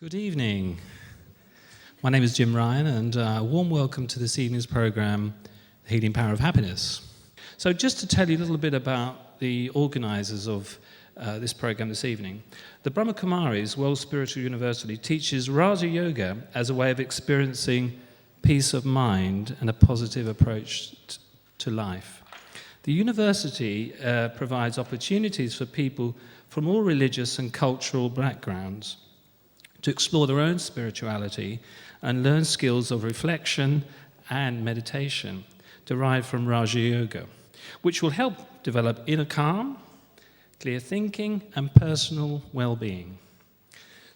Good evening. My name is Jim Ryan, and a warm welcome to this evening's programme, The Healing Power of Happiness. So just to tell you a little bit about the organisers of this programme this evening, the Brahma Kumaris World Spiritual University teaches Raja Yoga as a way of experiencing peace of mind and a positive approach to life. The university provides opportunities for people from all religious and cultural backgrounds to explore their own spirituality and learn skills of reflection and meditation derived from Raja Yoga, which will help develop inner calm, clear thinking, and personal well-being.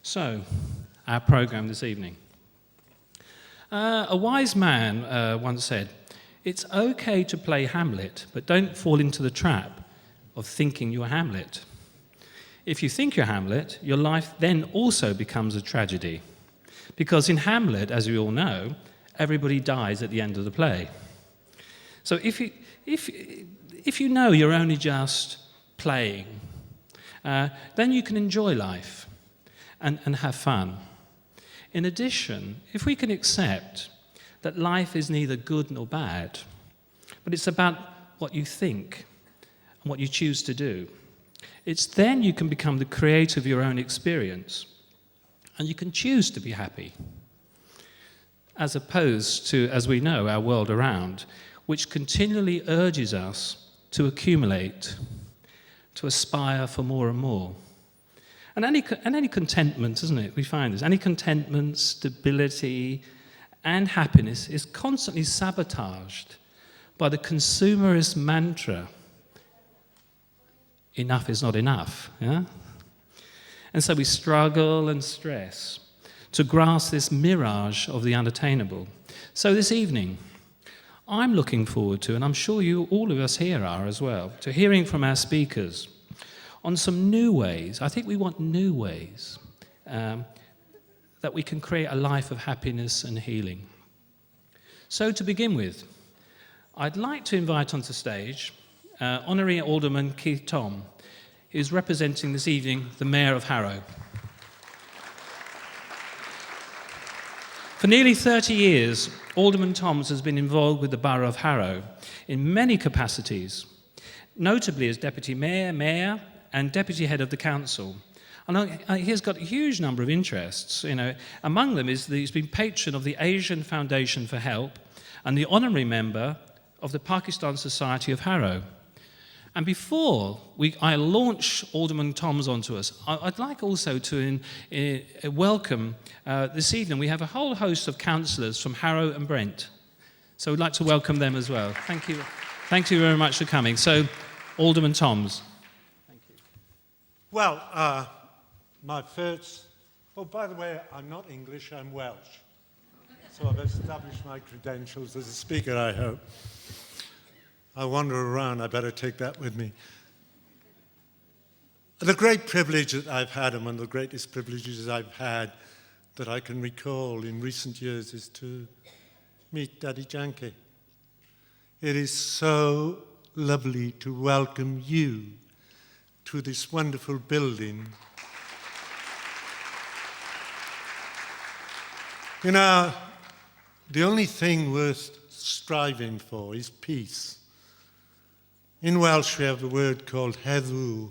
So, our program this evening. A wise man once said, "It's okay to play Hamlet, but don't fall into the trap of thinking you're Hamlet. If you think you're Hamlet, your life then also becomes a tragedy. Because in Hamlet, as we all know, everybody dies at the end of the play. So if you know you're only just playing, then you can enjoy life and have fun. In addition, if we can accept that life is neither good nor bad, but it's about what you think and what you choose to do, it's then you can become the creator of your own experience, and you can choose to be happy, as opposed to, as we know, our world around, which continually urges us to accumulate, to aspire for more and more. And any contentment, isn't it? We find this. Any contentment, stability, and happiness is constantly sabotaged by the consumerist mantra, enough is not enough, yeah? And so we struggle and stress to grasp this mirage of the unattainable. So this evening, I'm looking forward to, and I'm sure you, all of us here are as well, to hearing from our speakers on some new ways. I think we want new ways that we can create a life of happiness and healing. So to begin with, I'd like to invite onto stage Honorary Alderman Keith Thom, who's representing this evening the Mayor of Harrow. For nearly 30 years, Alderman Thoms has been involved with the Borough of Harrow in many capacities, notably as Deputy Mayor, and Deputy Head of the Council. And he has got a huge number of interests. Among them is that he's been patron of the Asian Foundation for Help and the honorary member of the Pakistan Society of Harrow. And before I launch Alderman Thoms onto us, I'd like also to welcome this evening. We have a whole host of councillors from Harrow and Brent. So we'd like to welcome them as well. Thank you. Thank you very much for coming. So, Alderman Thoms. Thank you. Well, my first... Oh, by the way, I'm not English, I'm Welsh. So I've established my credentials as a speaker, I hope. I wander around, I better take that with me. The great privilege that I've had, and one of the greatest privileges I've had that I can recall in recent years, is to meet Dadi Janki. It is so lovely to welcome you to this wonderful building. You know, the only thing worth striving for is peace. In Welsh, we have a word called Harrow,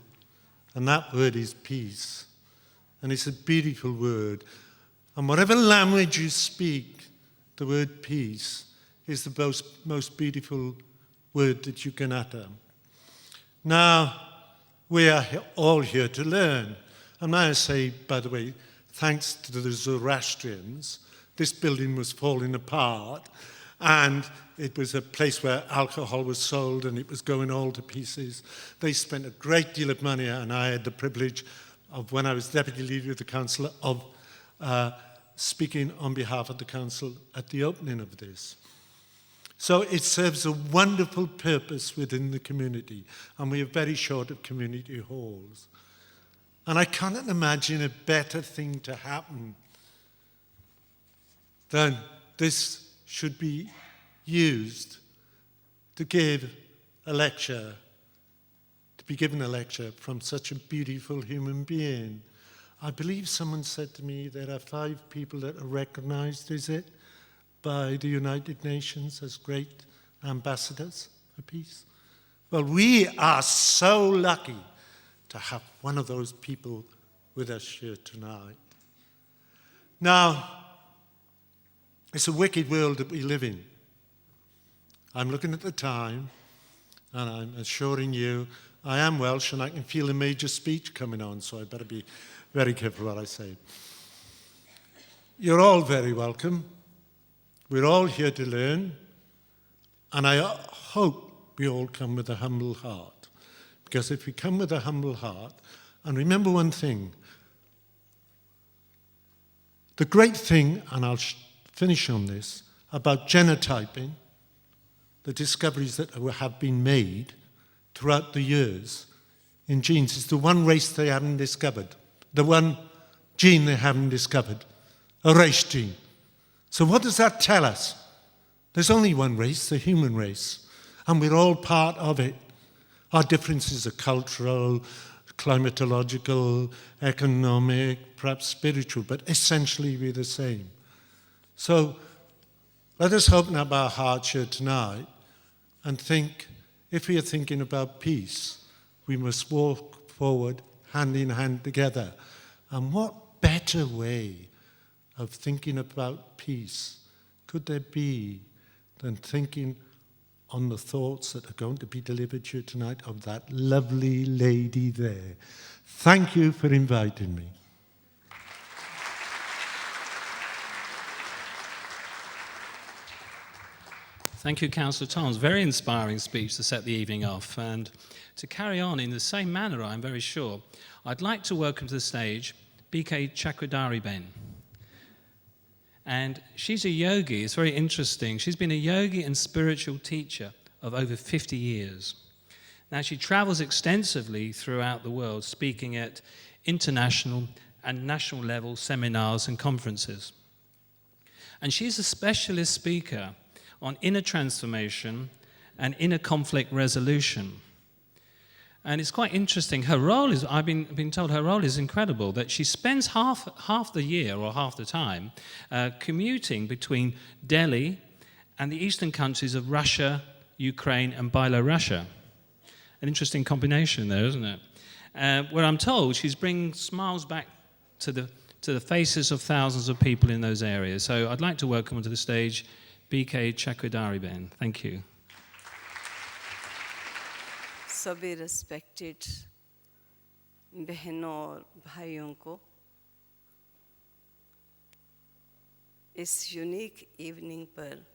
and that word is peace. And it's a beautiful word. And whatever language you speak, the word peace is the most beautiful word that you can utter. Now, we are all here to learn. And may I say, by the way, thanks to the Zoroastrians, this building was falling apart, and it was a place where alcohol was sold and it was going all to pieces. They spent a great deal of money, and I had the privilege of, when I was Deputy Leader of the Council, of speaking on behalf of the Council at the opening of this. So it serves a wonderful purpose within the community, and we are very short of community halls. And I cannot imagine a better thing to happen than this should be used to give a lecture, to be given a lecture from such a beautiful human being. I believe someone said to me there are 5 people that are recognized, is it, by the United Nations as great ambassadors for peace. Well, we are so lucky to have one of those people with us here tonight. Now, it's a wicked world that we live in. I'm looking at the time, and I'm assuring you, I am Welsh, and I can feel a major speech coming on, so I better be very careful what I say. You're all very welcome. We're all here to learn, and I hope we all come with a humble heart. Because if we come with a humble heart, and remember one thing, the great thing, and I'll finish on this, about genotyping, the discoveries that have been made throughout the years in genes, is the one race they haven't discovered, the one gene they haven't discovered, a race gene. So what does that tell us? There's only one race, the human race, and we're all part of it. Our differences are cultural, climatological, economic, perhaps spiritual, but essentially we're the same. So let us open up our hearts here tonight and think, if we are thinking about peace, we must walk forward hand in hand together. And what better way of thinking about peace could there be than thinking on the thoughts that are going to be delivered here tonight of that lovely lady there. Thank you for inviting me. Thank you, Councillor Toms. Very inspiring speech to set the evening off. And to carry on in the same manner, I'm very sure, I'd like to welcome to the stage BK Chakradari-Ben. And she's a yogi. It's very interesting. She's been a yogi and spiritual teacher of over 50 years. Now, she travels extensively throughout the world, speaking at international and national level seminars and conferences. And she's a specialist speaker on inner transformation and inner conflict resolution. And it's quite interesting. Her role is, I've been told her role is incredible, that she spends half the year or half the time commuting between Delhi and the eastern countries of Russia, Ukraine, and Belarus. An interesting combination there, isn't it? Where I'm told she's bringing smiles back to the faces of thousands of people in those areas. So I'd like to welcome onto the stage BK Chakradari-Ben. Thank you. सभी respected बहनों और भाइयों को इस unique evening पर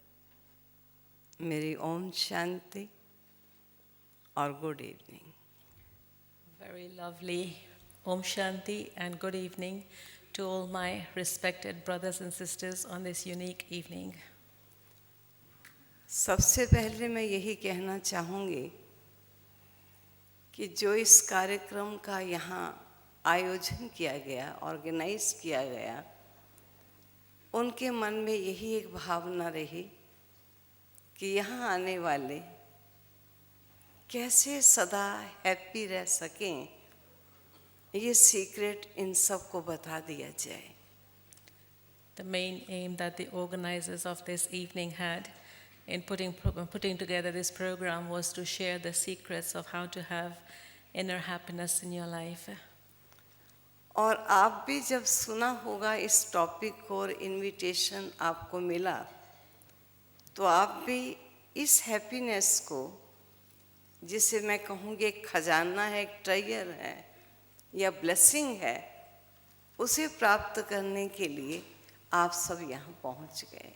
मेरी ओम शांति और good evening. Very lovely Om Shanti and good evening to all my respected brothers and sisters on this unique evening. सबसे पहले मैं यही कहना चाहूँगी कि जो इस कार्यक्रम का यहाँ आयोजन किया गया, ऑर्गेनाइज किया गया, उनके मन में यही एक भावना रही कि यहाँ आने वाले कैसे सदा हैप्पी रह सकें, ये सीक्रेट इन सबको बता दिया जाए. The main aim that the organizers of this evening had in putting together this program was to share the secrets of how to have inner happiness in your life. और आप भी जब सुना होगा इस टॉपिक को और इनविटेशन आपको मिला, तो आप भी इस हैप्पीनेस को, जिसे मैं कहूँगी एक खजाना है, एक ट्रेजर है या ब्लेसिंग है, उसे प्राप्त करने के लिए आप सब यहाँ पहुँच गए.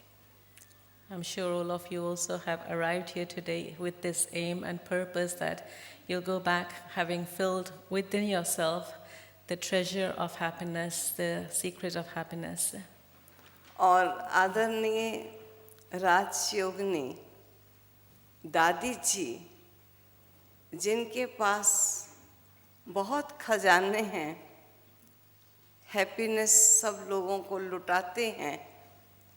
I'm sure all of you also have arrived here today with this aim and purpose that you'll go back having filled within yourself the treasure of happiness, the secret of happiness. और आदरणीय राजयोगिनी दादी जी, जिनके पास बहुत खजाने हैं, happiness सब लोगों को लुटाते हैं,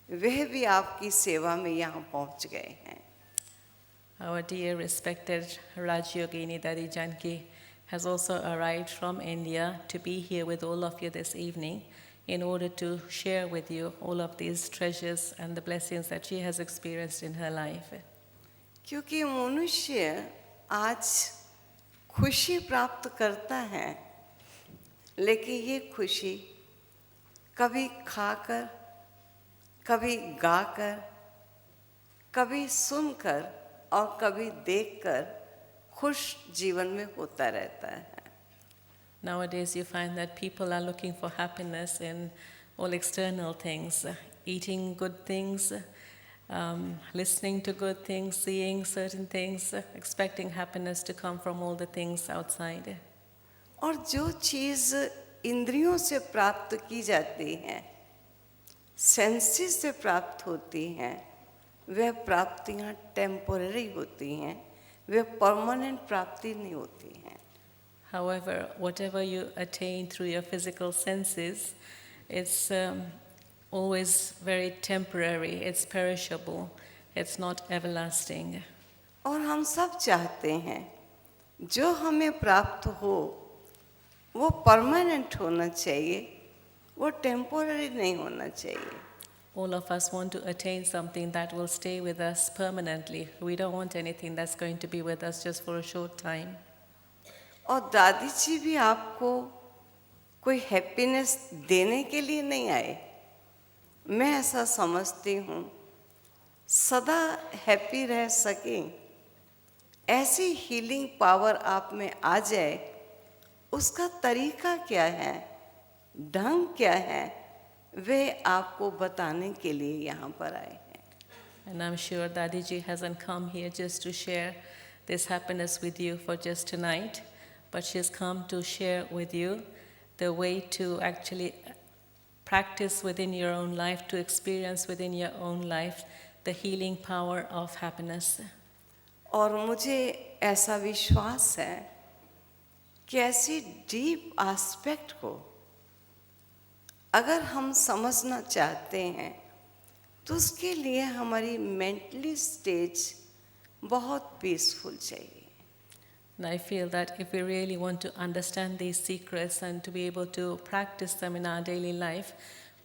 वह भी आपकी सेवा में यहाँ पहुँच गए हैं. Our dear respected Raj Yogini Dadi Janki has also arrived from India to be here with all of you this evening in order to share with you all of these treasures and the blessings that she has experienced in her life. क्योंकि मनुष्य आज खुशी प्राप्त करता है, लेकिन ये खुशी कभी खाकर, कभी गाकर, कभी सुनकर और कभी देखकर खुश जीवन में होता रहता है. Nowadays you find that people are looking for happiness in all external things, eating good things, listening to good things, seeing certain things, expecting happiness to come from all the things outside. और जो चीज़ इंद्रियों से प्राप्त की जाती हैं, senses से प्राप्त होती हैं, वह प्राप्तियां टेम्पोररी होती हैं, वे परमानेंट प्राप्ति नहीं होती हैं. However, whatever you attain through your physical senses, it's always very temporary, it's perishable, it's not everlasting. और हम सब चाहते हैं जो हमें प्राप्त हो वो परमानेंट होना चाहिए, वो टेम्पोररी नहीं होना चाहिए. All of us want to attain something that will stay with us permanently. We don't want anything that's going to be with us just for a short time. और दादी जी भी आपको कोई हैप्पीनेस देने के लिए नहीं आए. मैं ऐसा समझती हूँ, सदा हैप्पी रह सकें, ऐसी हीलिंग पावर आप में आ जाए, उसका तरीका क्या है, ढंग क्या है, वे आपको बताने के लिए यहाँ पर आए हैं. And I'm sure Dadi Ji hasn't come here just to share this happiness with you for just tonight, but she's come to share with you the way to actually practice within your own life, to experience within your own life the healing power of happiness. और मुझे ऐसा विश्वास है कि ऐसी deep aspect को अगर हम समझना चाहते हैं तो उसके लिए हमारी मेंटली स्टेज बहुत पीसफुल चाहिए. And I feel that if we really want to understand these secrets and to be able to practice them in our daily life,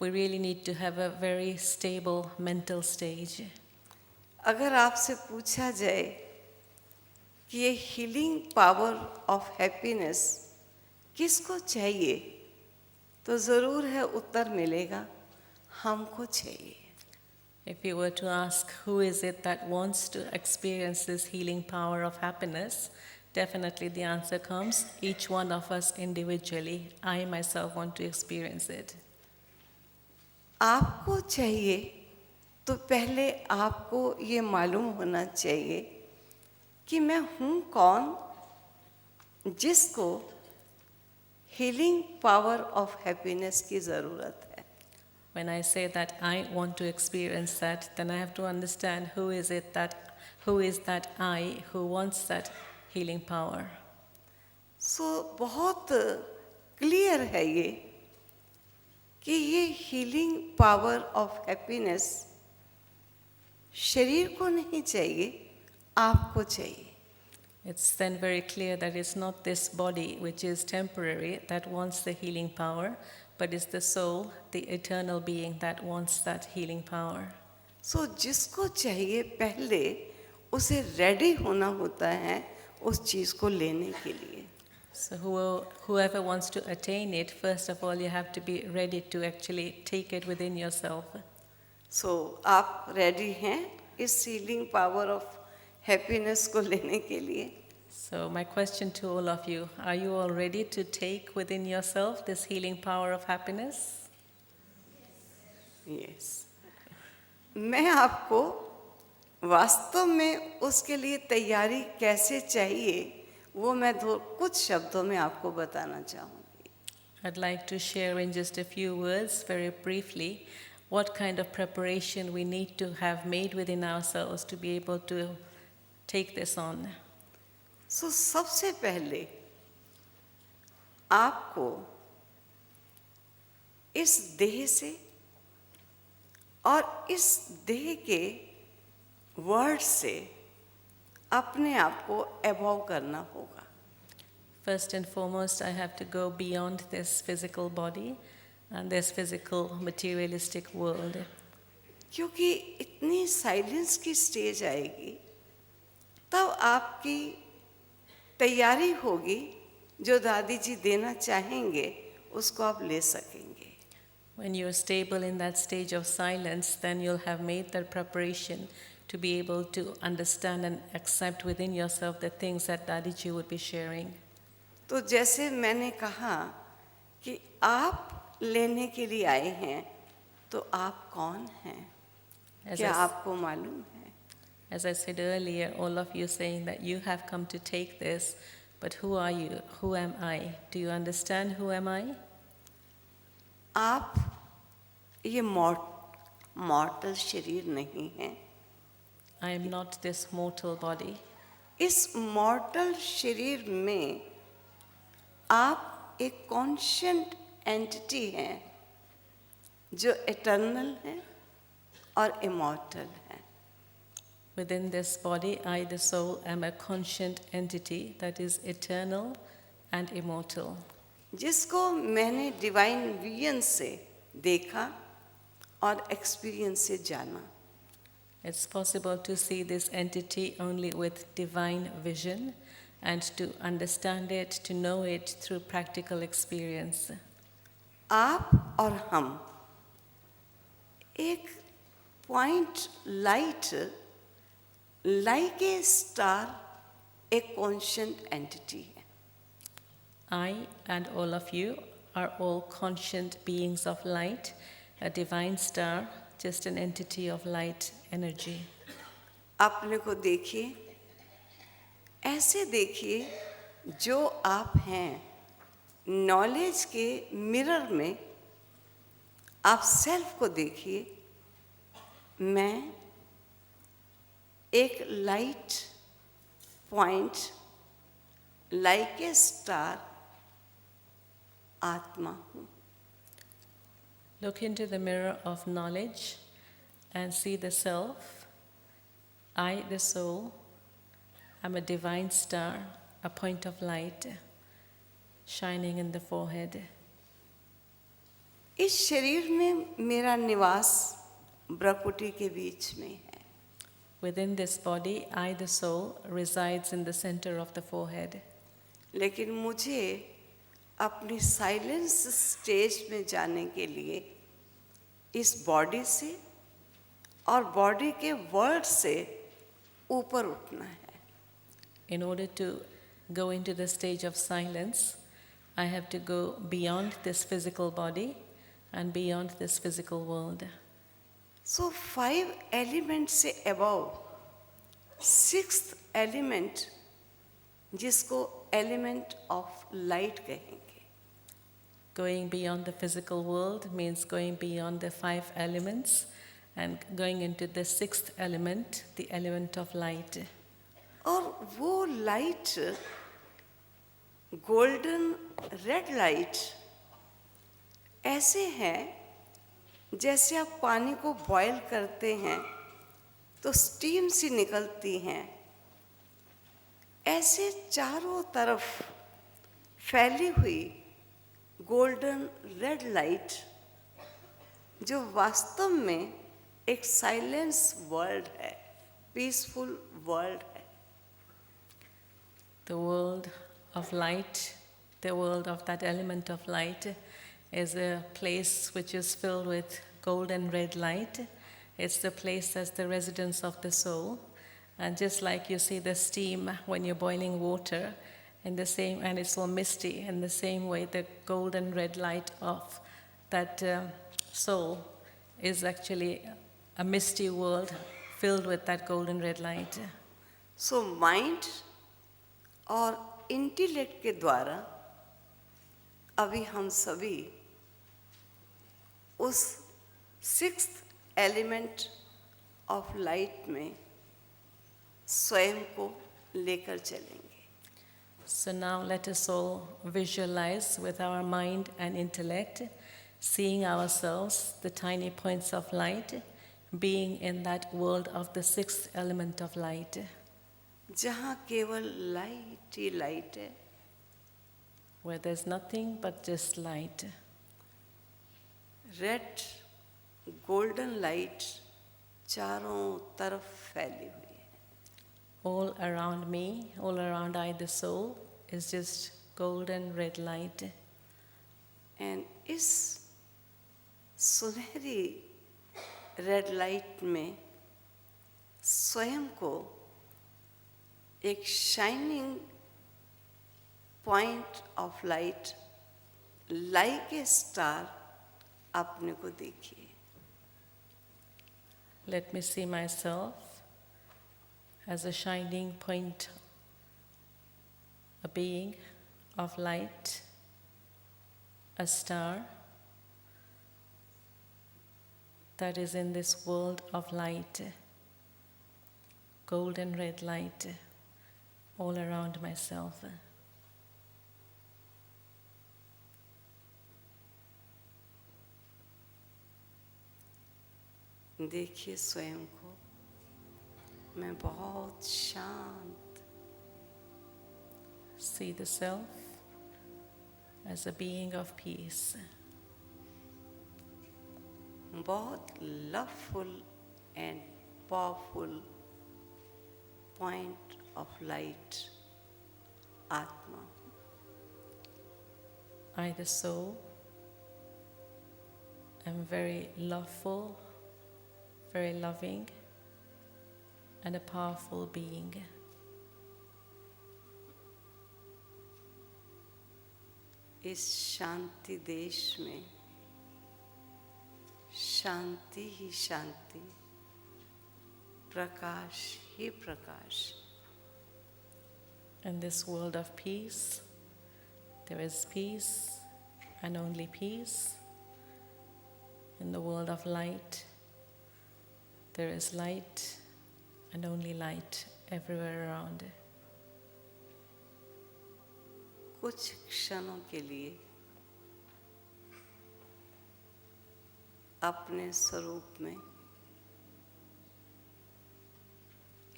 we really need to have a very stable mental stage. अगर आपसे पूछा जाए कि ये healing power of happiness किसको चाहिए, तो ज़रूर है उत्तर मिलेगा, हमको चाहिए. If you were to ask who is it that wants to experience this healing power of happiness, definitely the answer comes, each one of us individually. I myself want to experience it. आपको चाहिए तो पहले आपको ये मालूम होना चाहिए कि मैं हूँ कौन जिसको हीलिंग पावर ऑफ हैप्पीनेस की ज़रूरत है. When I say that I want to experience that, then I have to understand who is that I who wants that healing power. So बहुत क्लियर है ये कि ये हीलिंग पावर ऑफ हैप्पीनेस शरीर को नहीं चाहिए, आपको चाहिए. It's then very clear that it's not this body which is temporary that wants the healing power, but it's the soul, the eternal being that wants that healing power. So जिसको चाहिए पहले उसे रेडी होना होता है उस चीज़ को लेने के लिए. So whoever wants to attain it, first of all you have to be ready to actually take it within yourself. So आप रेडी हैं इस हीलिंग पावर ऑफ हैप्पीनेस को लेने के लिए? So my question to all of you, are you all ready to take within yourself this healing power of happiness? Yes. मैं आपको वास्तव में उसके लिए तैयारी कैसे चाहिए वो मैं कुछ शब्दों में आपको बताना चाहूँगी. I'd like to share in just a few words, very briefly, what kind of preparation we need to have made within ourselves to be able to take this on. So सबसे पहले आपको इस देह से और इस देह के वर्ड से अपने आप को एवॉव करना होगा. First and foremost, I have to go beyond this physical body and this physical materialistic world. क्योंकि इतनी साइलेंस की स्टेज आएगी तब आपकी तैयारी होगी, जो दादी जी देना चाहेंगे उसको आप ले सकेंगे. When you're stable in that stage of silence, then you'll have made that preparation to be able to understand and accept within yourself the things that Dadi Ji would be sharing. तो जैसे मैंने कहा कि आप लेने के लिए आए हैं, तो आप कौन हैं? क्या आपको मालूम है? As I said earlier, all of you saying that you have come to take this, but who are you? Who am I? Do you understand who am I? आप ये मॉर्टल शरीर नहीं हैं. I am not this mortal body. इस मॉर्टल शरीर में आप एक कॉन्शियंट एंटिटी हैं जो एटर्नल है और इमॉर्टल है. Within this body, I, the soul, am a conscient entity that is eternal and immortal. जिसको मैंने डिवाइन विजन से देखा और एक्सपीरियंस से जाना. It's possible to see this entity only with divine vision and to understand it, to know it through practical experience. आप और हम एक point light, like a star, एक कॉन्शियंट एंटिटी है. I and all of you are all conscient beings of light, a divine star, just an entity of light energy. अपने को देखिए, ऐसे देखिए जो आप हैं. नॉलेज के मिरर में आप सेल्फ को देखिए. मैं एक light point, like a star आत्मा हूँ. Look into the mirror of knowledge and see the self. I, the soul, am a divine star, a point of light, shining in the forehead. इस शरीर में मेरा निवास ब्रकुटी के बीच में है. Within this body, I, the soul, resides in the center of the forehead. लेकिन मुझे अपनी साइलेंस स्टेज में जाने के लिए इस बॉडी से और बॉडी के वर्ड से ऊपर उठना है. In order to go into the stage of silence, I have to go beyond this physical body and beyond this physical world. So 5 element से अबव 6th एलिमेंट, जिसको एलिमेंट ऑफ लाइट कहेंगे. Going beyond the physical world means going beyond the 5 elements and going into the 6th element, the element of light. और वो light, golden red light, ऐसे है जैसे आप पानी को बॉयल करते हैं तो स्टीम सी निकलती हैं. ऐसे चारों तरफ फैली हुई गोल्डन रेड लाइट, जो वास्तव में एक साइलेंस वर्ल्ड है, पीसफुल वर्ल्ड है. The world of light, the world of that element of light, is a place which is filled with gold and red light. It's the place that's the residence of the soul. And just like you see the steam when you're boiling water, in the same, and it's all misty, in the same way the gold and red light of that soul is actually a misty world filled with that gold and red light. So mind और intellect के द्वारा अभी हम सभी उस 6th element of light में स्वयं को लेकर चलेंगे. So now let us all visualize with our mind and intellect, seeing ourselves, the tiny points of light, being in that world of the 6th element of light. जहाँ केवल light ही light है. where there's nothing but just light. Red golden light चारों तरफ फैली हुई है. All around me, all around I, the soul, is just golden red light. And इस सुनहरी रेड लाइट में स्वयं को एक shining point of light like a star अपने को देखिए. Let me see myself as a shining point, a being of light, a star that is in this world of light, golden red light all around myself. देखिए स्वयं को, मैं बहुत शांत. See the self as a being of peace, बहुत loveful and powerful point of light आत्मा. I, the soul, am very loveful, very loving, and a powerful being. इस शांति देश में शांति ही शांति, प्रकाश ही प्रकाश. In this world of peace, there is peace and only peace. In the world of light, there is light and only light everywhere around. कुछ क्षणों के लिए अपने स्वरूप में,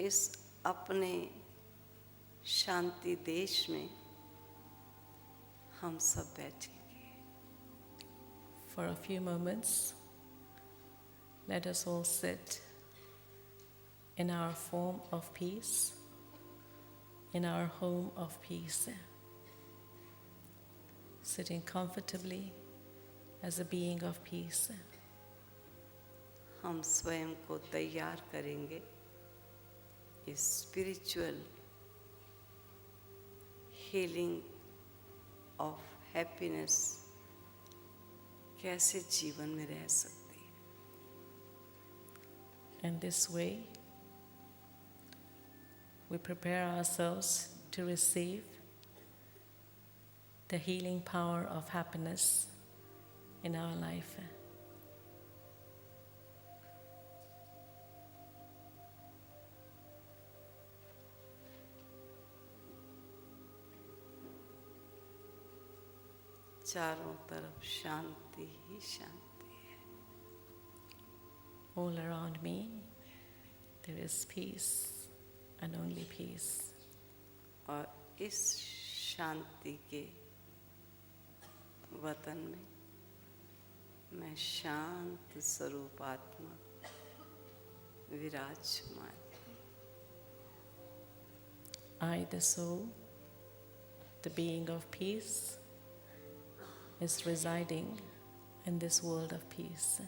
इस अपने शांति देश में हम सब बैठेंगे. For a few moments, let us all sit in our form of peace, in our home of peace, sitting comfortably as a being of peace. हम स्वयं को तैयार करेंगे इस स्पिरिचुअल हीलिंग ऑफ हैप्पीनेस कैसे जीवन में रह सकती है. In this way, we prepare ourselves to receive the healing power of happiness in our life. चारों तरफ शांति ही शांति है. All around me, there is peace and only peace. और इस शांति के वतन में मैं शांत स्वरूप आत्मा विराजमान. I, the soul, the being of peace, is residing in this world of peace.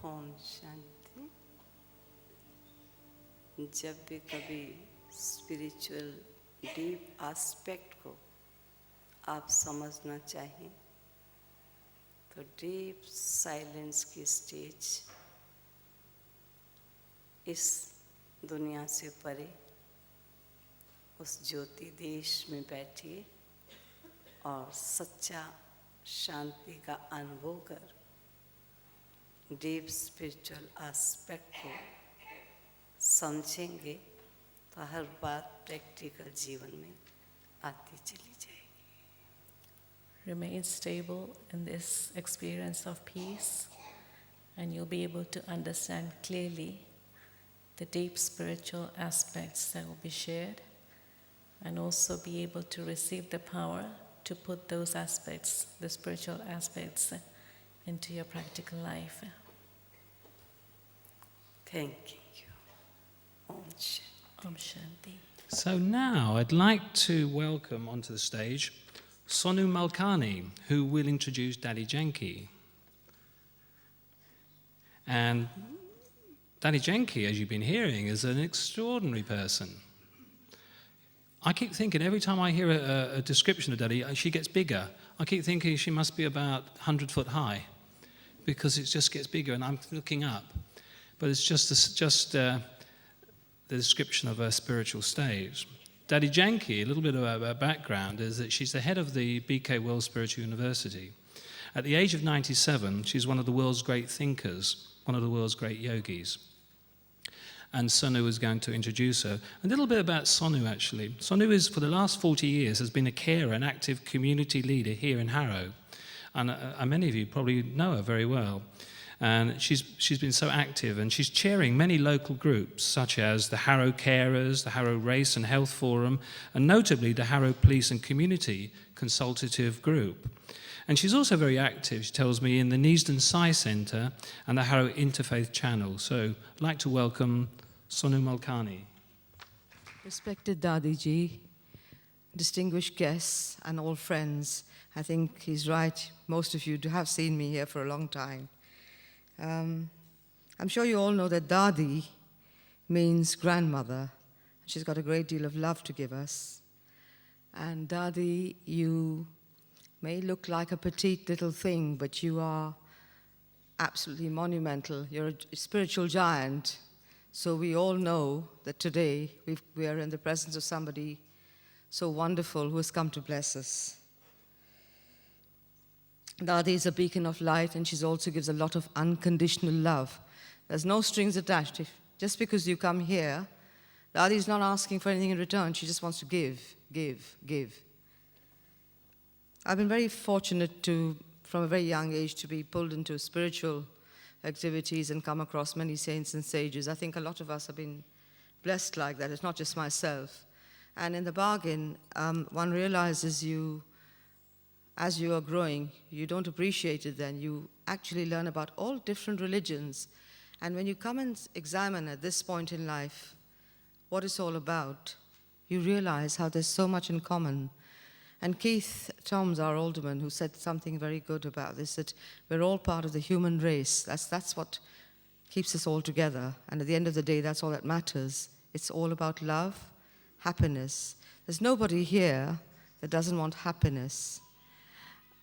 Om Shanti. जब भी कभी स्पिरिचुअल डीप एस्पेक्ट को आप समझना चाहें तो डीप साइलेंस की स्टेज इस दुनिया से परे उस ज्योति देश में बैठे और सच्चा शांति का अनुभव कर डीप स्पिरिचुअल एस्पेक्ट को समझेंगे तो हर बात प्रैक्टिकल जीवन में आती चली जाएगी. Remain stable in this experience of peace, and you'll be able to understand clearly the deep spiritual aspects that will be shared, and also be able to receive the power to put those aspects, the spiritual aspects, into your practical life. Thank you. Om Shanti. Om Shanti. So now I'd like to welcome onto the stage Sonu Malkani, who will introduce Dadi Janki. And Dadi Janki, as you've been hearing, is an extraordinary person. I keep thinking every time I hear a description of Dadi, she gets bigger. I keep thinking she must be about 100 foot high because it just gets bigger and I'm looking up. But it's just the description of her spiritual stage. Dadi Janki, a little bit of her background, is that she's the head of the BK World Spiritual University. At the age of 97, she's one of the world's great thinkers, one of the world's great yogis. And Sonu is going to introduce her. A little bit about Sonu, actually. Sonu is, for the last 40 years, has been a carer, an active community leader here in Harrow. And many of you probably know her very well. And she's been so active, and she's chairing many local groups, such as the Harrow Carers, the Harrow Race and Health Forum, and notably the Harrow Police and Community Consultative Group. And she's also very active, she tells me, in the Neasden Sai Centre and the Harrow Interfaith Channel. So I'd like to welcome Sonu Malkani. Respected Dadiji, distinguished guests and all friends, I think he's right, most of you have seen me here for a long time. I'm sure you all know that Dadi means grandmother. She's got a great deal of love to give us. And Dadi, you may look like a petite little thing, but you are absolutely monumental. You're a spiritual giant. So we all know that today we are in the presence of somebody so wonderful who has come to bless us. Dadi is a beacon of light, and she also gives a lot of unconditional love. There's no strings attached. Just because you come here, Dadi is not asking for anything in return. She just wants to give, give, give. I've been very fortunate from a very young age, to be pulled into spiritual activities and come across many saints and sages. I think a lot of us have been blessed like that. It's not just myself. And in the bargain, one realizes as you are growing, you don't appreciate it then. You actually learn about all different religions. And when you come and examine at this point in life what it's all about, you realize how there's so much in common. And Keith Toms, our alderman, who said something very good about this, that we're all part of the human race. That's what keeps us all together. And at the end of the day, that's all that matters. It's all about love, happiness. There's nobody here that doesn't want happiness.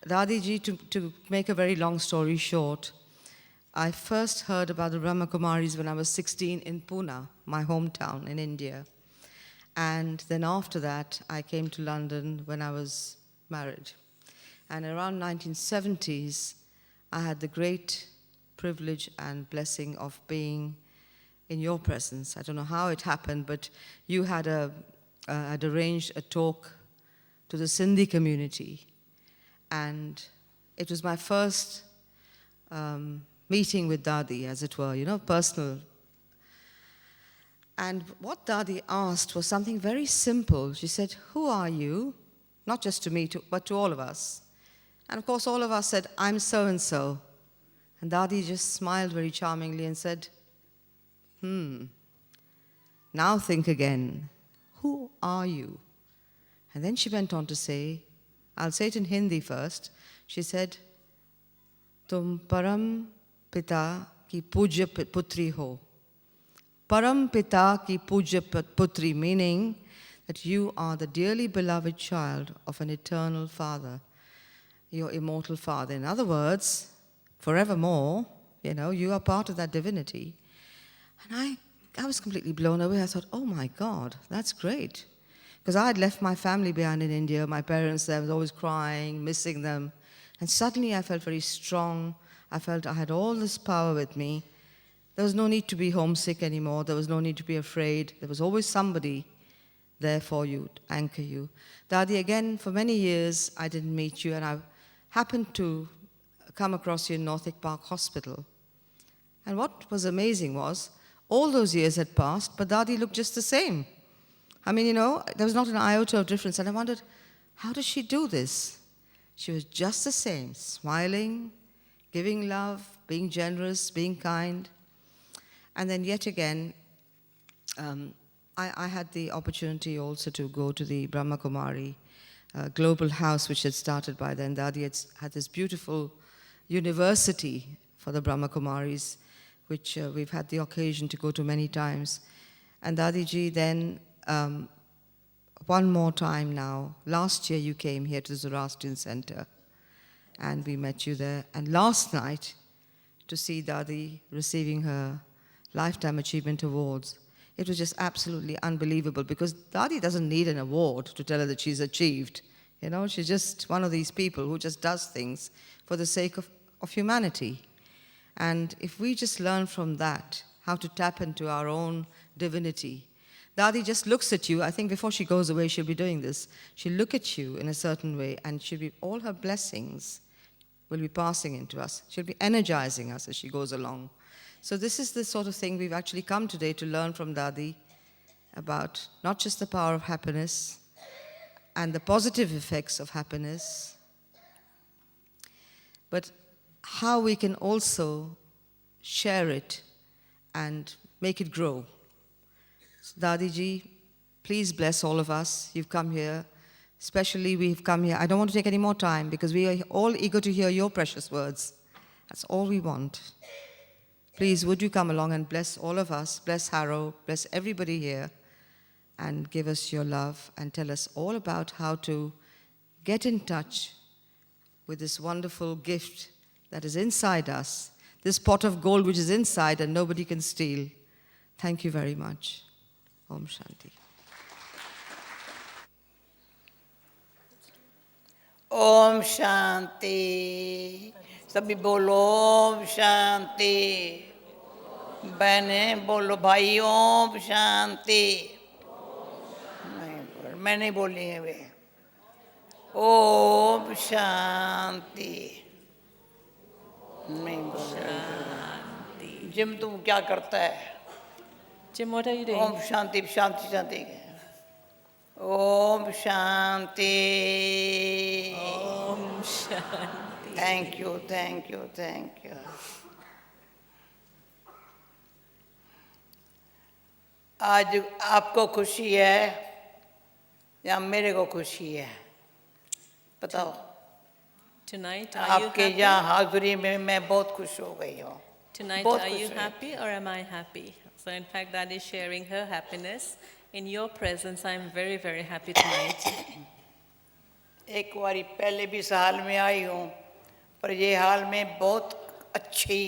Dadiji, to make a very long story short, I first heard about the Brahma Kumaris when I was 16 in Pune, my hometown in India. And then after that, I came to London when I was married. And around 1970s, I had the great privilege and blessing of being in your presence. I don't know how it happened, but you had arranged a talk to the Sindhi community. And it was my first meeting with Dadi, as it were, personal. And what Dadi asked was something very simple. She said, "Who are you?" Not just to me, but to all of us. And of course, all of us said, "I'm so-and-so." And Dadi just smiled very charmingly and said, now think again. Who are you? And then she went on to say, I'll say it in Hindi first. She said, "Tum param pita ki pujya putri ho." Param pita ki pujya putri, meaning that you are the dearly beloved child of an eternal father, your immortal father. In other words, forevermore, you are part of that divinity. And I was completely blown away. I thought, oh my God, that's great. Because I had left my family behind in India, my parents there, I was always crying, missing them. And suddenly I felt very strong. I felt I had all this power with me. There was no need to be homesick anymore. There was no need to be afraid. There was always somebody there for you, to anchor you. Dadi, again, for many years I didn't meet you, and I happened to come across you in Northwick Park Hospital. And what was amazing was, all those years had passed, but Dadi looked just the same. I mean, there was not an iota of difference. And I wondered, how does she do this? She was just the same, smiling, giving love, being generous, being kind. And then yet again, I had the opportunity also to go to the Brahma Kumari global house, which had started by then. Dadi had this beautiful university for the Brahma Kumaris, which we've had the occasion to go to many times. And Dadiji then, one more time now, last year you came here to the Zoroastrian Center, and we met you there. And last night, to see Dadi receiving her Lifetime Achievement Awards, it was just absolutely unbelievable, because Dadi doesn't need an award to tell her that she's achieved. She's just one of these people who just does things for the sake of humanity. And if we just learn from that, how to tap into our own divinity. Dadi just looks at you. I think before she goes away, she'll be doing this. She'll look at you in a certain way, and all her blessings will be passing into us. She'll be energizing us as she goes along. So this is the sort of thing we've actually come today to learn from Dadi about not just the power of happiness and the positive effects of happiness, but how we can also share it and make it grow. So Dadiji, please bless all of us. You've come here. Especially we've come here. I don't want to take any more time, because we are all eager to hear your precious words. That's all we want. Please, would you come along and bless all of us, bless Harrow, bless everybody here, and give us your love and tell us all about how to get in touch with this wonderful gift that is inside us, this pot of gold which is inside and nobody can steal. Thank you very much. Om Shanti. Om Shanti सभी बोलो ओम शांति बहनें बोलो भाई ओम शांति मैं नहीं बोली है वे ओम शांति नहीं बोल जिम तुम क्या करता है Jim, what are you doing? Om Shanti Shanti Shanti Om Shanti Om Shanti. Thank you thank you thank you आज आपको खुशी है या मेरे को खुशी है बताओ Tonight, are you आपके happy? यहाँ हाजिरी में मैं बहुत खुश हो गई हूँ Tonight, बहुत are खुश you हूँ। happy or am I happy? So in fact, Dadi is sharing her happiness. In your presence, I'm very, very happy tonight. एक बारी पहले भी इस हाल में आई हूँ पर ये हाल में बहुत अच्छी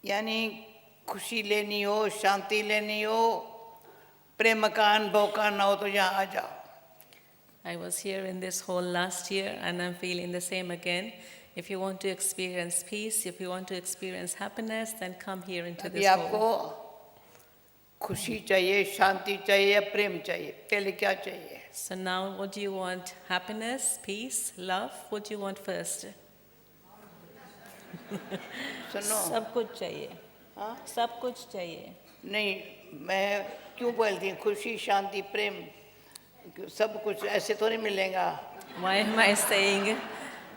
यानी खुशी लेनी हो शांति लेनी हो प्रेम का अनुभव करना हो तो यहाँ आ जाओ I was here in this hall last year and I'm feeling the same again. If you want to experience peace, if you want to experience happiness, then come here into अभी this आपको hall. खुशी चाहिए शांति चाहिए प्रेम चाहिए पहले क्या चाहिए So now what do you want? Happiness, peace, love? What do you want first? सुनो सब कुछ चाहिए हाँ सब कुछ चाहिए नहीं मैं क्यों बोलती हूँ खुशी शांति प्रेम सब कुछ ऐसे तो नहीं मिलेगा Why am I saying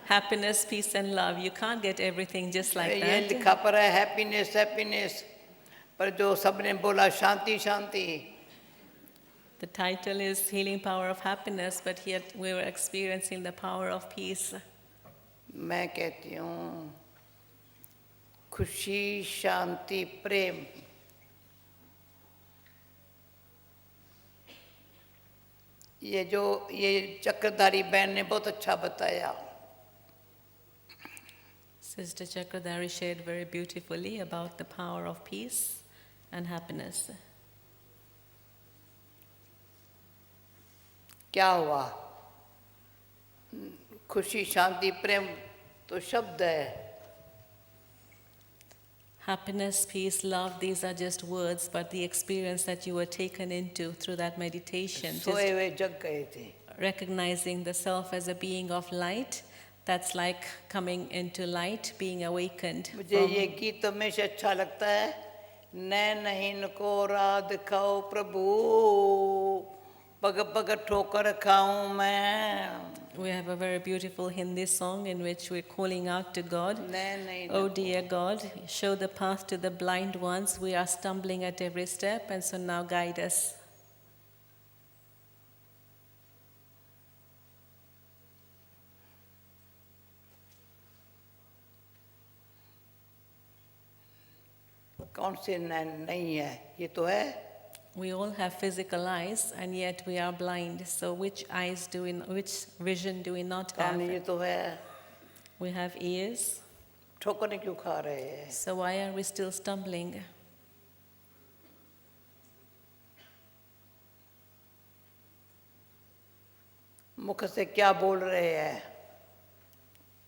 happiness, peace and love? You can't get everything just like ये that. लिखा पड़ा है हैप्पीनेस हैप्पीनेस पर जो सबने बोला शांति शांति The title is Healing Power of Happiness, but yet we were experiencing the power of peace. मैं कहती हूँ खुशी शांति प्रेम ये चक्रधारी बहन ने बहुत अच्छा बताया Sister Chakradhari shared very beautifully about the power of peace and happiness. क्या हुआ? खुशी, शांति, प्रेम तो शब्द है. Happiness, peace, love, these are just words, but the experience that you were taken into through that meditation, सोए हुए जग गए थे. recognizing the self as a being of light, that's like coming into light, being awakened. मुझे ये गीत हमेशा अच्छा लगता है. नैनहीन को राह दिखाओ प्रभु, पग पग ठोकर खाऊं मैं. We have a very beautiful Hindi song in which we're calling out to God. नैनहीन Oh dear God, show the path to the blind ones. We are stumbling at every step, and so now guide us. कौन से नैन नहीं है? ये तो है. We all have physical eyes, and yet we are blind. So which vision do we not कान ये have? तो है. We have ears. ठोकर क्यों खा रहे हैं? So why are we still stumbling? मुख से क्या बोल रहे हैं?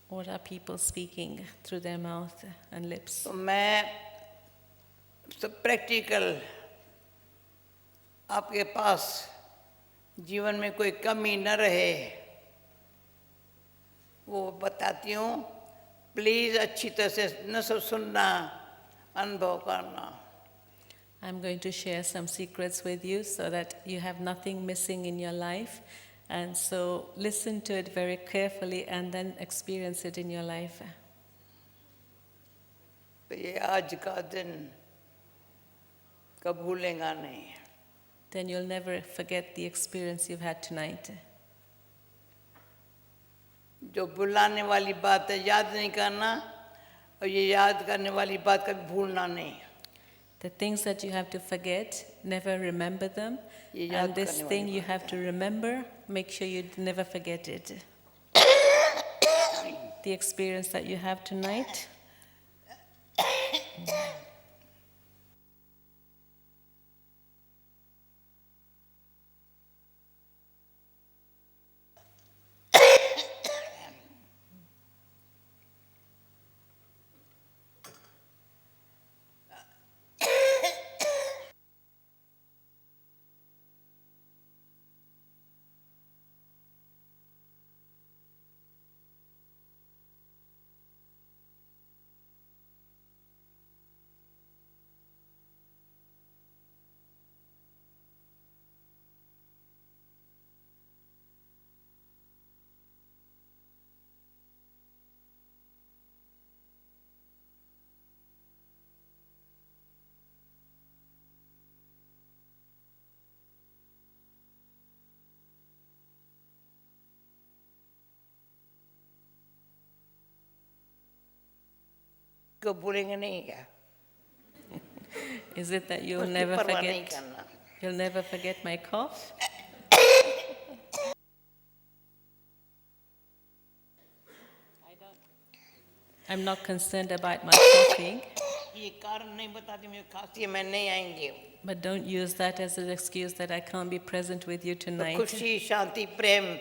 What are people speaking through their mouth and lips? तो मैं सब प्रैक्टिकल आपके पास जीवन में कोई कमी न रहे वो बताती हूँ. प्लीज अच्छी तरह से न सुनना, अनुभव करना. I'm going to share some secrets with you so that you have nothing missing in your life. And so listen to it very carefully and then experience it in your life. तो ये आज का दिन कब भूलेगा नहीं. Then you'll never forget the experience you've had tonight. जो बुलाने वाली बात है याद नहीं करना, और ये याद करने वाली बात कभी भूलना नहीं. The things that you have to forget, never remember them. ये याद And this करने thing वाली you बात have to remember, make sure you never forget it. The experience that you have tonight, को भूलेंगे नहीं क्या? is it that you'll उसकी never परवाह नहीं forget? करना. You'll never forget my cough? I'm not concerned about my coughing, ये कारण नहीं बताती मुझे खांसी है मैं नहीं आएंगी. but don't use that as an excuse that I can't be present with you तो tonight. खुशी, शांति, प्रेम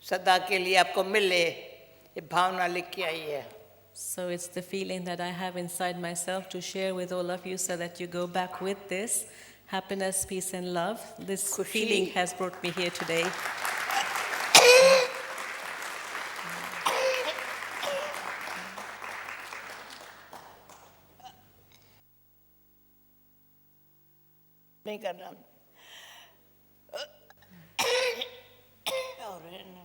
सदा के लिए आपको मिले, ये भावना लिख के आई है. So it's the feeling that I have inside myself to share with all of you so that you go back with this. Happiness, peace, and love. This Kushi. feeling has brought me here today. नहीं करना. और है ना.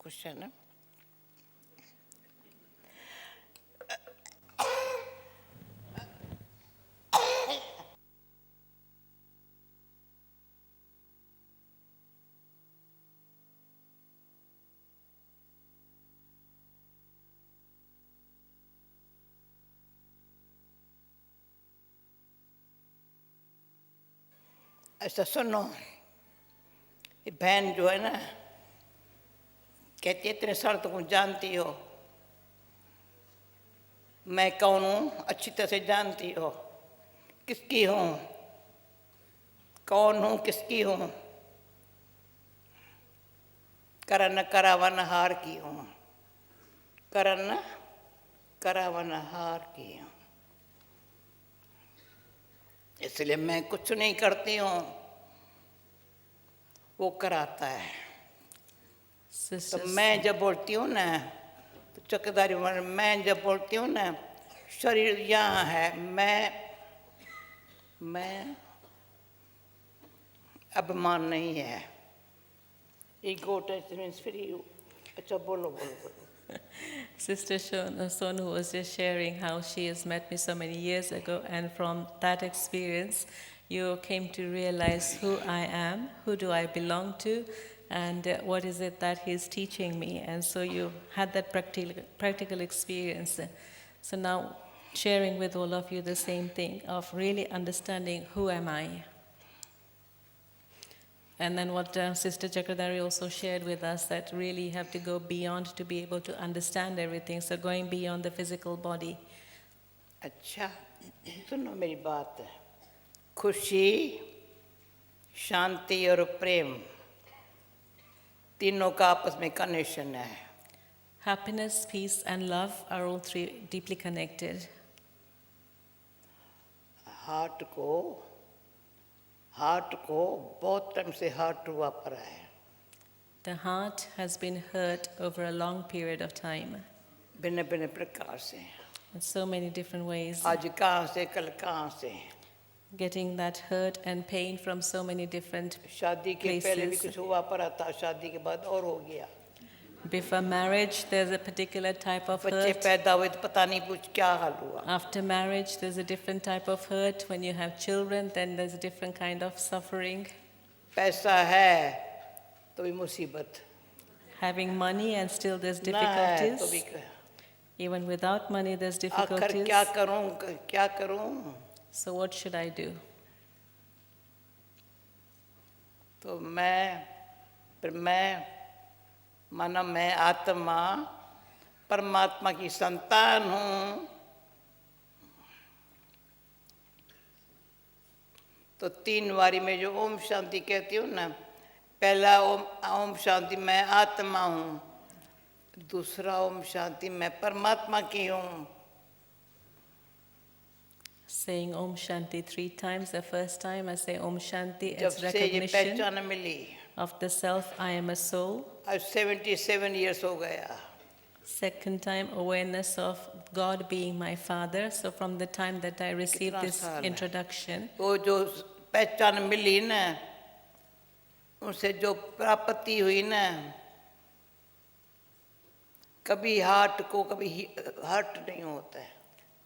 खुश है ना. ऐसा सुनो, ये बहन जो है ना कहती है तेरे सर तुम जानती हो, मैं कौन हूँ अच्छी तरह से जानती हो, किसकी हूँ, कौन हूँ, किसकी हूँ, करन करावन हार की हूँ, करन करावन हार की हूँ। इसलिए मैं कुछ नहीं करती हूँ, वो कराता है। तो Sisters, मैं जब बोलती हूँ ना तो चक्रधारी मैं जब बोलती हूँ ना शरीर यहाँ है, मैं अभिमान नहीं है। Ego means free. अच्छा बोलो बोलो बोलो। Sister Sonu was just sharing how she has met me so many years ago, and from that experience, you came to realize who I am, who do I belong to, and what is it that he's teaching me. And so you had that practical experience. So now, sharing with all of you the same thing of really understanding who am I. And then what Sister Chakradhari also shared with us, that really you have to go beyond to be able to understand everything. So going beyond the physical body. अच्छा सुनो मेरी बात, खुशी, शांति और प्रेम तीनों का आपस में कनेक्शन है। Happiness, peace, and love are all three deeply connected. Heart को बहुत टाइम से हार्ट हुआ पड़ा है। The heart has been hurt over a long period of time, भिन्न भिन्न प्रकार से, in so many different ways. आज कहाँ से कल कहाँ से। Getting that hurt and pain from so many different शादी के पहले भी places. कुछ हुआ पड़ा था, शादी के बाद और हो गया। Before marriage, there's a particular type of बच्चे hurt. पैदा हुए तो पता नहीं कुछ क्या हाल हुआ। After marriage, there's a different type of hurt. When you have children, then there's a different kind of suffering. पैसा है तो भी मुसीबत, Having money and still there's ना है तो भी difficulties. Even without money, there's आखिर difficulties. क्या करूं। So what should I do? तो मैं माना मैं आत्मा परमात्मा की संतान हूँ। तो 3 बारी में जो ओम शांति कहती हूँ ना, पहला ओम शांति मैं आत्मा हूँ, दूसरा ओम शांति मैं परमात्मा की हूँ। Saying Om Shanti 3 times. The first time I say Om Shanti, जब it's से ये recognition पहचान मिली, of the self, I am a soul. आज 77 years हो गया। Second time, awareness of God being my father. So from the time that I received कितना this साल है? introduction, वो जो पहचान मिली ना, उनसे जो प्राप्ति हुई ना, कभी हार्ट को कभी हर्ट नहीं होता है।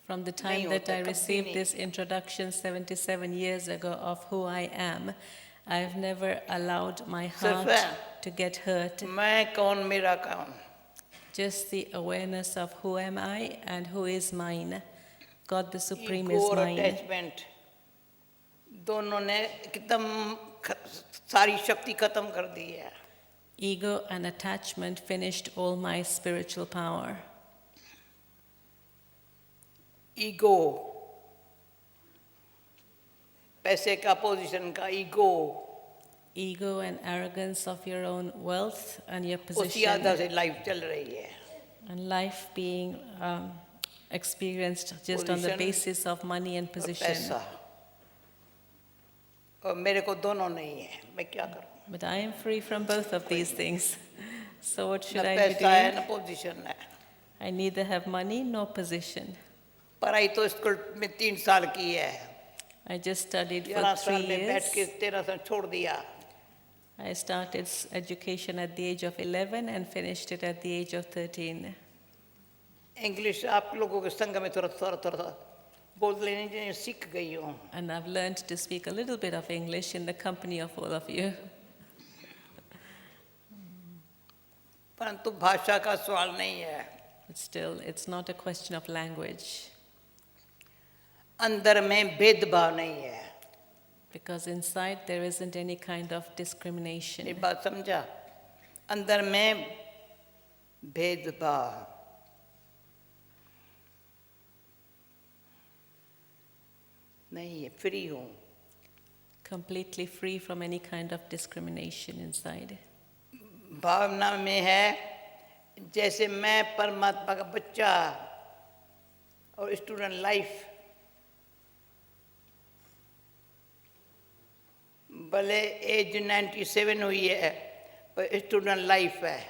from the time नहीं that होता, I कभी received नहीं। this introduction 77 years ago of who I am, I've never allowed my heart to get hurt. मैं कौन मेरा कौन, Just the awareness of who am I and who is mine. God the Supreme ego is और mine. Attachment दोनों ने एकदम सारी शक्ति खत्म कर दी है। Ego and attachment finished all my spiritual power. Ego पैसे का, पोजीशन का ego, Ego and arrogance of your own wealth and your उसी position, आधार से लाइफ चल रही है। and life being experienced just on the Position basis of money and और position. पैसा, और मेरे को दोनों नहीं है, मैं क्या करूं। But I am free from both of these things. So what should ना I be पैसा है doing? ना पोजीशन है। I neither have money nor position. पढ़ाई तो स्कूल में 3 साल की है, I just studied for 11 3 साल में बैठ years. के 13 साल छोड़ दिया। I started education at the age of 11 and finished it at the age of 13. English आप लोगों के संग में थोड़ा बोल लेने सीख गई हूँ। And I've learned to speak a little bit of English in the company of all of you. परंतु भाषा का सवाल नहीं है। But still, it's not a question of language. अंदर में भेदभाव नहीं है। Because inside there isn't any kind of ये discrimination. बात समझा? अंदर में भेदभाव नहीं है, फ्री हूँ. Completely free from any kind of discrimination inside. भावना में है जैसे मैं परमात्मा का बच्चा और स्टूडेंट लाइफ, भले एज 97 हुई है पर स्टूडेंट लाइफ है.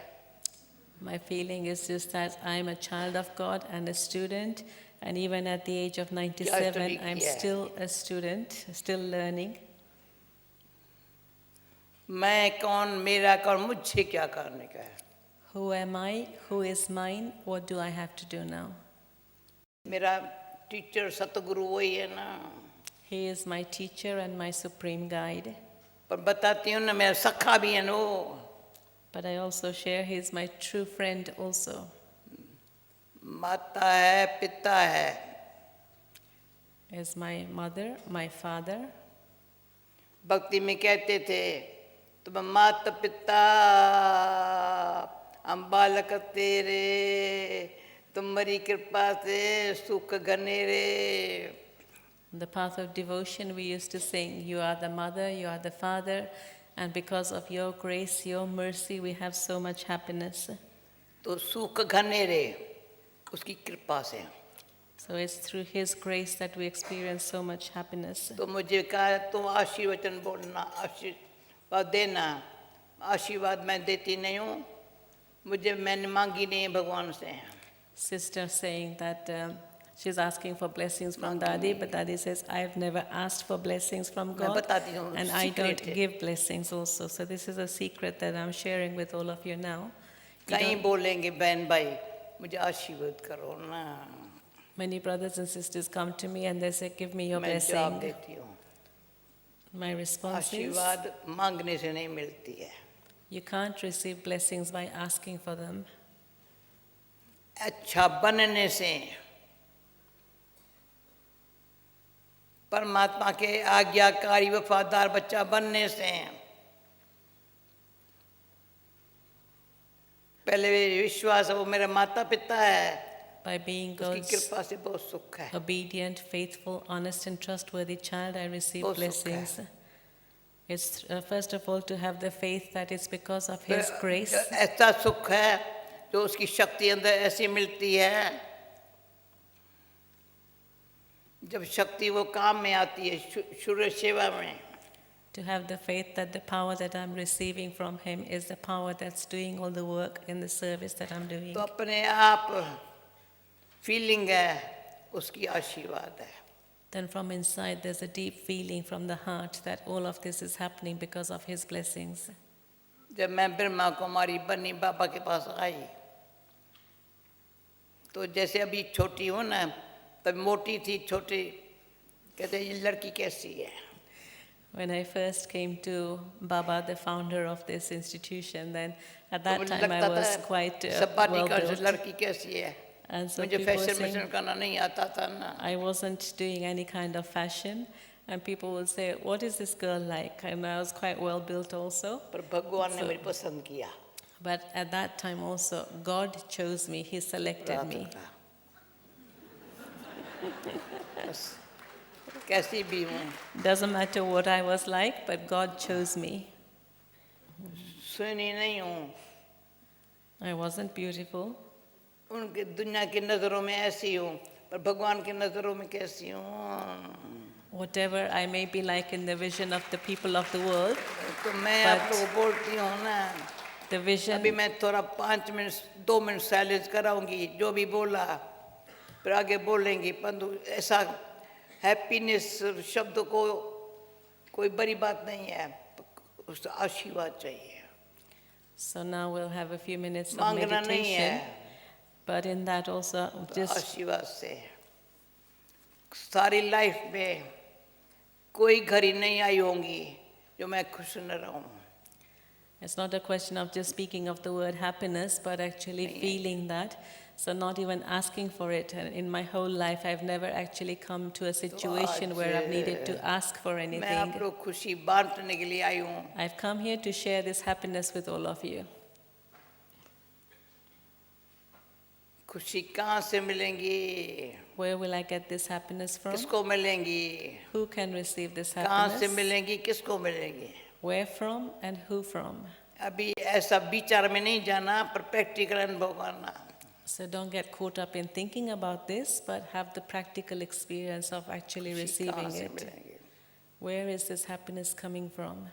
My feeling is just that I'm a child of God and a student, and even at the age of 97, I'm still a student, still learning. मैं कौन, मेरा कौन, मुझे क्या करने का है? Who am I? Who is mine? What do I have to do now? मेरा टीचर सतगुरु वही है ना. He is my teacher and my supreme guide. पर बताती हूँ ना, मेरा सखा भी है वो. But I also share he is my true friend also. माता है, पिता है. Is my mother, my father. भक्ति में कहते थे तुम माता पिता हम बालक तेरे, तुम्हारी कृपा से सुख घनेरे. In the path of devotion, we used to sing, you are the mother, you are the father, and because of your grace, your mercy, we have so much happiness. तो सुख घनेरे उसकी कृपा से. So it's through His grace that we experience so much happiness. तो मुझे कहा तुम आशीर्वचन बोलना, आशीर्वाद देना. आशीर्वाद मैं देती नहीं हूँ, मुझे मैंने मांगी नहीं है भगवान से. Sister saying that she's asking for blessings from Dadi, but Dadi says, I've never asked for blessings from God, and I don't give blessings also. So this is a secret that I'm sharing with all of you now. कहीं बोलेंगे बहन भाई मुझे आशीर्वाद करो ना. Many brothers and sisters come to me and they say, give me your मैं जवाब blessing. देती हूँ, My response is, आशीर्वाद मांगने से नहीं मिलती है. you can't receive blessings by asking for them. अच्छा बनने से, परमात्मा के आज्ञाकारी वफादार बच्चा बनने से, पहले विश्वास है वो मेरा माता पिता है, By being उसकी God's कृपा से बहुत सुख है. obedient, faithful, honest, and trustworthy child, I receive बहुत सुख है. blessings. It's first of all to have the faith that it's because of His grace. ऐसा सुख है जो उसकी शक्ति अंदर ऐसी मिलती है, जब शक्ति वो काम में आती है शुरू सेवा में. To have the faith that the power that I'm receiving from Him is the power that's doing all the work in the service that I'm doing. तो अपने आप फीलिंग है उसकी आशीर्वाद है. Then from inside there's a deep feeling from the heart that all of this is happening because of His blessings. जब मैं ब्रह्मा कुमारी बनी बाबा के पास आई, तो जैसे अभी छोटी हूँ ना, तब मोटी थी, छोटी, कहते ये लड़की कैसी है. When I first came to Baba, the founder of this institution, then at that time I was quite well built. लड़की कैसी है. And so मुझे people were fashion saying, fashion करना नहीं आता था ना. I wasn't doing any kind of fashion, and people would say, what is this girl like? And I was quite well built also. पर भगवान ने मुझे पसंद किया. But at that time also, God chose me, He selected me. बस कैसी भी हूँ. Doesn't matter what I was like, but God chose me. सुनी नहीं हूँ. I wasn't beautiful. उनके दुनिया की नज़रों में ऐसी हूँ, पर भगवान की नज़रों में कैसी हूँ. Whatever I may be like in the vision of the people of the world, तो मैं आप लोगों को बोलती हूँ ना, the vision, अभी मैं थोड़ा 5 मिनट 2 मिनट साइलेंस कराऊंगी, जो भी बोला फिर आगे बोलेंगी. परंतु ऐसा हैप्पीनेस शब्द को कोई बड़ी बात नहीं है, उस आशीर्वाद चाहिए. so now we'll have a few minutes of मांगना नहीं meditation, है, but in that also just आशीर्वाद से. सारी लाइफ में कोई घड़ी नहीं आई होंगी जो मैं खुश न रहूं. it's not a question of just speaking of the word happiness, but actually feeling that So not even asking for it. And in my whole life, I've never actually come to a situation where I've needed to ask for मैं आप anything. लोग खुशी बांटने के लिए आई हूँ. I've come here to share this happiness with all of you. खुशी कहाँ से मिलेंगी? Where will I get this happiness from? किसको मिलेंगी? Who can receive this कहाँ से happiness? मिलेंगी? किसको मिलेंगी? Where from and who from? अभी ऐसा विचार में नहीं जाना, पर प्रैक्टिकल अनुभव करना. So don't get caught up in thinking about this, but have the practical experience of actually खुशी कहाँ receiving से it. मिलेंगी? Where is this happiness coming from?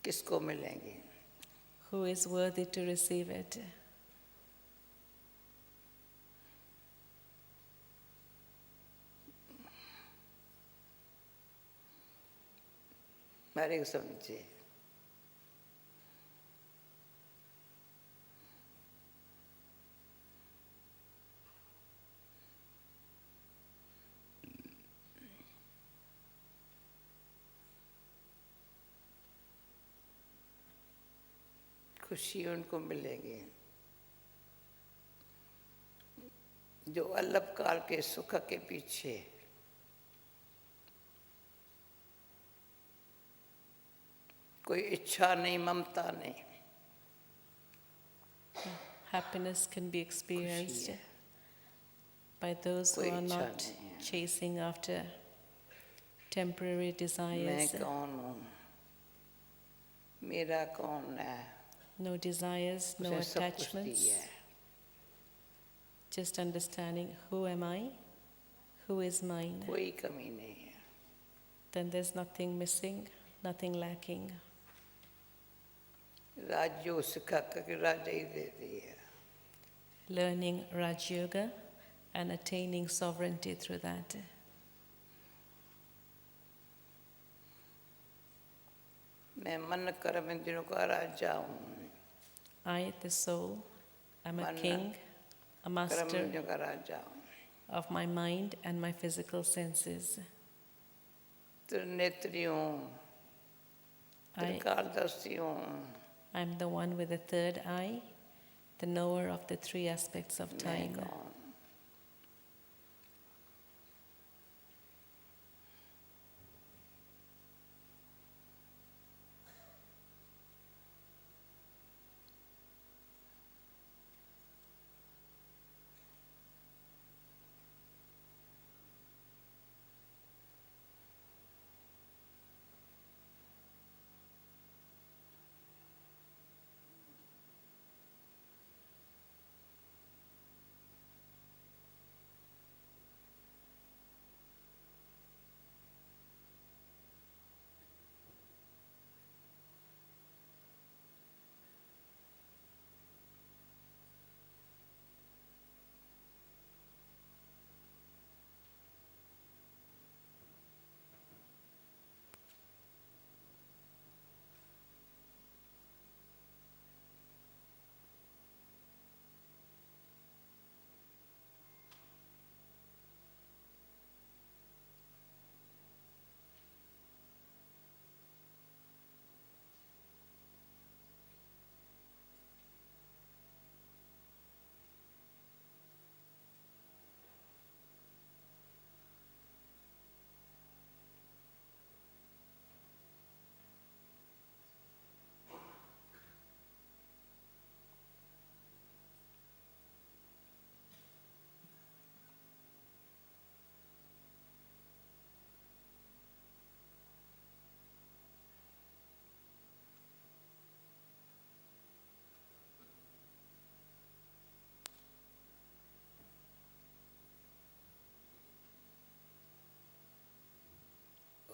किसको मिलेंगी? Who is worthy to receive it? मेरे को समझिए. खुशी उनको मिलेगी जो अल्पकाल के सुख के पीछे कोई इच्छा नहीं, ममता नहीं. Happiness can be experienced है. by those who कोई are इच्छा not नहीं है. chasing after temporary मैं desires, कौन हूँ? मेरा कौन है? no desires, no उसने सब कुछ attachments, दिया है. just understanding who am I, who is mine. कोई कमी नहीं है. Then there's nothing missing, nothing lacking. राज्यों सिखा करके राजा ही देती है. Learning Raj Yoga and attaining sovereignty through that. मैं मन कर्म इंद्रियों का राजा हूँ. I, the soul, am a Mana. king, a कर्म master इंद्रियों का राजा हूँ. of my mind and my physical senses. त्रिनेत्री हूँ. त्रिकालदर्शी हूँ. I'm the one with the third eye, the knower of the three aspects of मैं time. कौन?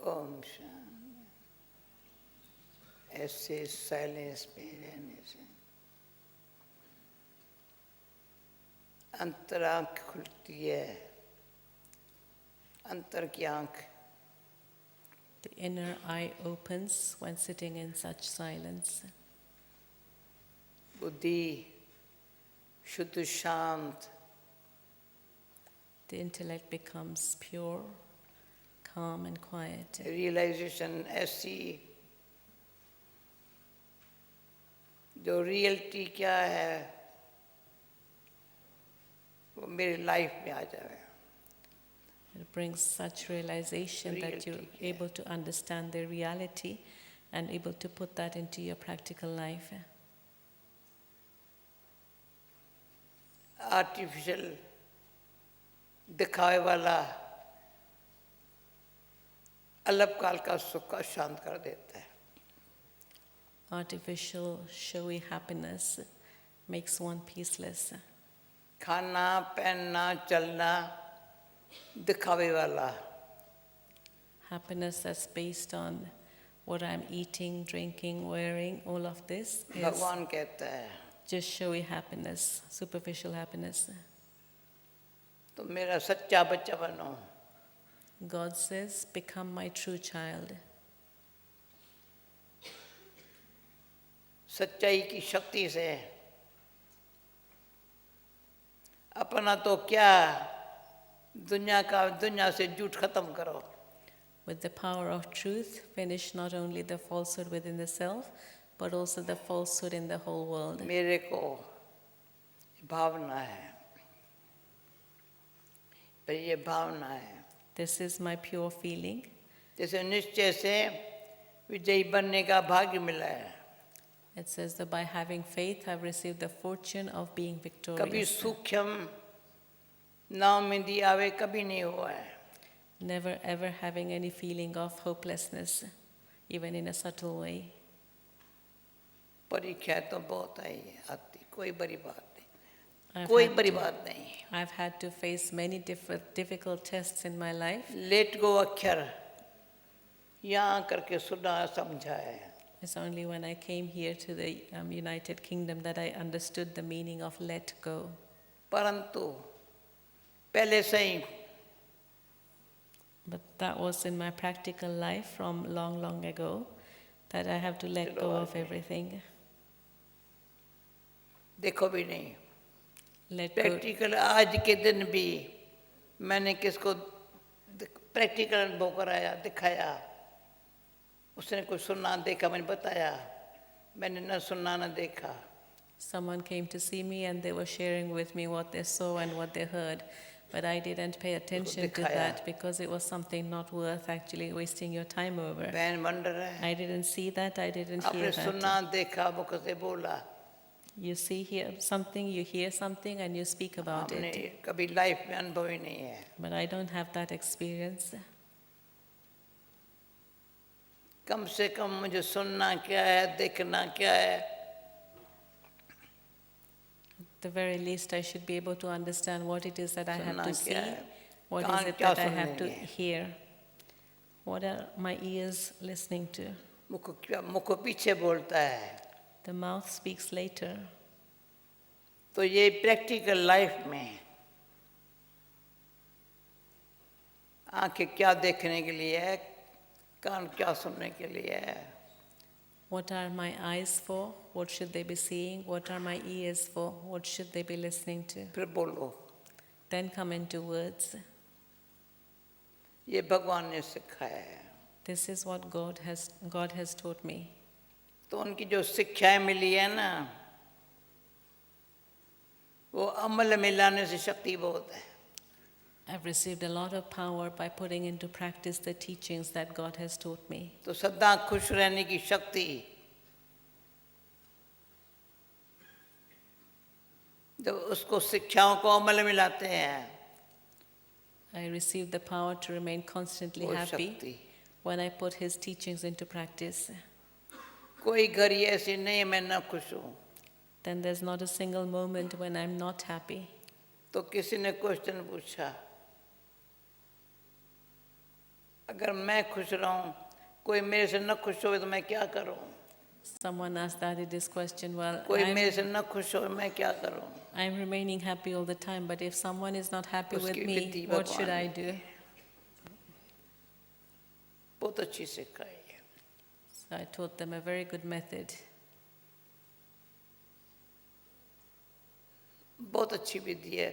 ओम शांति. ऐसे silence में रहने से अंतरांख खुलती है. अंतर की आंख. The inner eye opens when sitting in such silence. बुद्धि शुद्ध शांत. The intellect becomes pure, calm and quiet. Realisation ऐसी जो रियलिटी क्या है वो मेरी लाइफ में आ जाए। It brings such realization that you're Reality, yeah. able to understand the reality and able to put that into your practical life. Artificial दिखावे वाला अल्पकाल का सुख का शांत कर देता है। Artificial, showy happiness makes one peaceless. खाना पहनना चलना दिखावे वाला Happiness that's based on what I'm eating, drinking, wearing, all of this is भगवान कहता है just showy happiness, superficial happiness. तो मेरा सच्चा बच्चा बनो। God says, become my true child. सच्चाई की शक्ति से अपना तो क्या दुनिया से झूठ खत्म करो। With the power of truth, finish not only the falsehood within the self, but also the falsehood in the whole world. मेरे को भावना है, पर ये भावना है This is my pure feeling. जैसे निश्चय से विजयी बनने का भाग्य मिला है। It says that by having faith, I've received the fortune of being कभी victorious. सूक्ष्म नाव में दिया हुए कभी नहीं हुआ है। Never ever having any feeling of hopelessness, even in a subtle way. परीक्षा तो बहुत आई आती, कोई बड़ी बात नहीं, I've कोई had बड़ी to- बात नहीं। I've had to face many difficult tests in my life. Let go अक्षर यहाँ करके सुना समझा है। It's only when I came here to the United Kingdom that I understood the meaning of let go. परंतु पहले से ही But that was in my practical life from long, long ago, that I have to let go of everything. देखो भी नहीं। Let go. Practical आज के दिन भी मैंने किसको प्रैक्टिकल अनुभव कराया दिखाया, उसने कुछ सुना देखा मैंने बताया, मैंने न सुना न देखा। Someone came to see me and they were sharing with me what they saw and what they heard, but I didn't pay attention to दिखाया। that because it was something not worth actually wasting your time over. बहन wonder है, I didn't see that, I didn't आपने hear सुना that. देखा मुख से बोला, You see here something, you hear something and you speak about हमने it. कभी लाइफ में अनुभव ही नहीं है। But I don't have that experience. कम से कम मुझे सुनना क्या है, देखना क्या है, At the very least, I should be able to understand what it is that I have सुनना to see, क्या है, what कान is it क्या that I have to सुनेंगे? hear, what are my ears listening to. मुख पीछे बोलता है। The mouth speaks later. तो ये प्रैक्टिकल लाइफ में आंखें क्या देखने के लिए है, कान क्या सुनने के लिए है। What are my eyes for? What should they be seeing? What are my ears for? What should they be listening to? फिर बोलो, Then come into words. ये भगवान ने सिखाया है। This is what God has taught me. तो उनकी जो शिक्षाएं मिली है ना, वो अमल में लाने से शक्ति बहुत है। I've received a lot of power by putting into practice the teachings that God has taught me. तो सदा खुश रहने की शक्ति जब उसको शिक्षाओं को अमल में लाते हैं, I received the power to remain constantly वो happy शक्ति। when I put His teachings into practice. कोई घड़ी ऐसी नहीं है मैं ना खुश हूँ। Then there's not a single moment when I'm not happy. तो किसी ने क्वेश्चन पूछा, अगर मैं खुश रहूं, कोई मेरे से न खुश हो तो मैं क्या करूं? Someone asked Dadi this question, well, कोई मेरे से न खुश हो मैं क्या करूं? I'm remaining happy all the time, but if someone is not happy with उसकी me, विधि what भगवान should I ने do? बहुत अच्छी सिखाई है। So I taught them a very good method. बहुत अच्छी विधि है।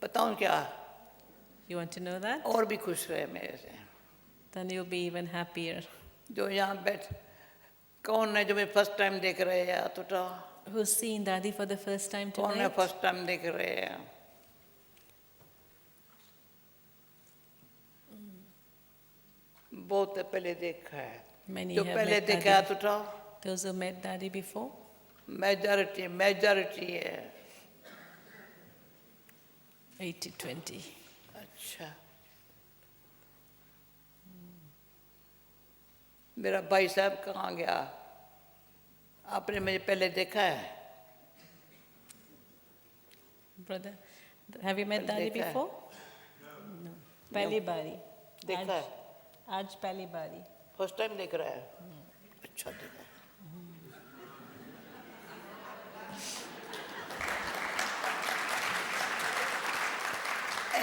बताऊं क्या? You want to know that? और भी खुश रहे मेरे से। Then you'll be even happier. जो यहाँ बैठ, कौन है जो मैं फर्स्ट टाइम देख रहे हैं? हाथ उठाओ। Who's seen Dadi for the first time कौन है tonight? फर्स्ट टाइम देख रहे हैं? बहुत पहले देखा है Many जो have पहले met देखा है Daddy. तो उठाओ Those who met Daddy before? Majority है 80-20. अच्छा मेरा भाई साहब कहाँ गया आपने मुझे पहले देखा है Brother, have you met Well, Daddy देखा है। before? No. पहली बारी. देखा है आज पहली बारी. फर्स्ट टाइम देख रहा है अच्छा देखा है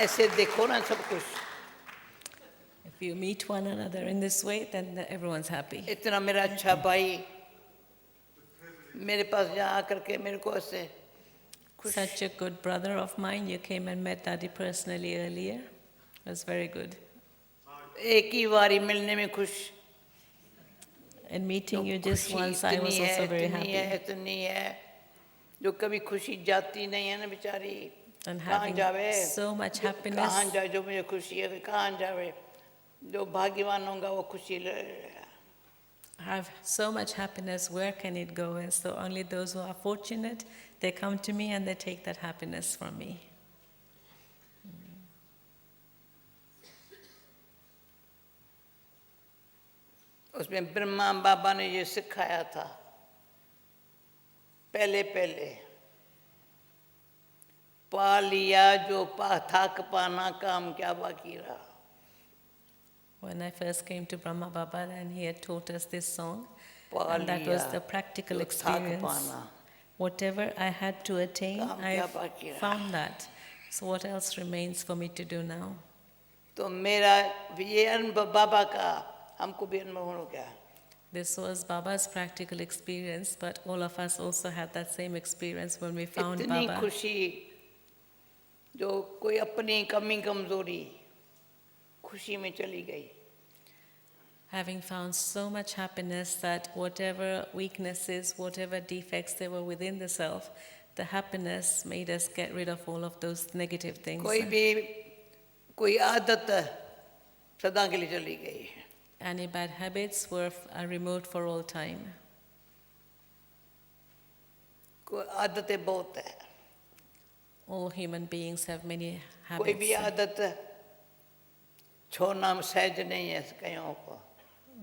ऐसे देखो ना सब कुछ If you meet one another in this way, then everyone's happy. इतना मेरा अच्छा भाई मेरे पास यहाँ आकर के मेरे को ऐसे खुश Such a good brother of mine, you came and met Daddy personally earlier. It was very good. एक ही बारी मिलने में खुश And meeting you just खुशी once, I was इतनी है, also very इतनी है, happy. इतनी है जो कभी खुशी जाती नहीं है ना बेचारी And कहाँ having जावे so much जो happiness. कहाँ जाए जो मुझे खुशी है कहाँ जावे जो भाग्यवान होगा वो खुशी Have so much happiness, where can it go? And so only those who are fortunate, they come to me and they take that happiness from me. उसमें ब्रह्मा बाबा ने ये सिखाया था पहले पहले पा लिया जो थक पाना काम क्या बाकी रहा When I first came to Brahma Baba, and he had taught us this song, पा and that was लिया the practical जो थक experience. पाना Whatever I had to attain, काम I क्या बाकी रहा? found that. So what else remains for me to do now? तो मेरा ये अनुभव बाबा का हमको भी अनुभव हो गया This was Baba's practical experience, but all of us also had that same experience when we found इतनी Baba. खुशी जो कोई अपनी कमी कमजोरी खुशी में चली गई Having found so much happiness that whatever weaknesses, whatever defects there were within the self, the happiness made us get rid of all of those negative things. कोई आदत सदा के लिए चली गई Any bad habits are removed for all time. कोई आदतें बहुत है All human beings have many कोई भी habits. आदत छोड़ना सहज नहीं है कहीं पर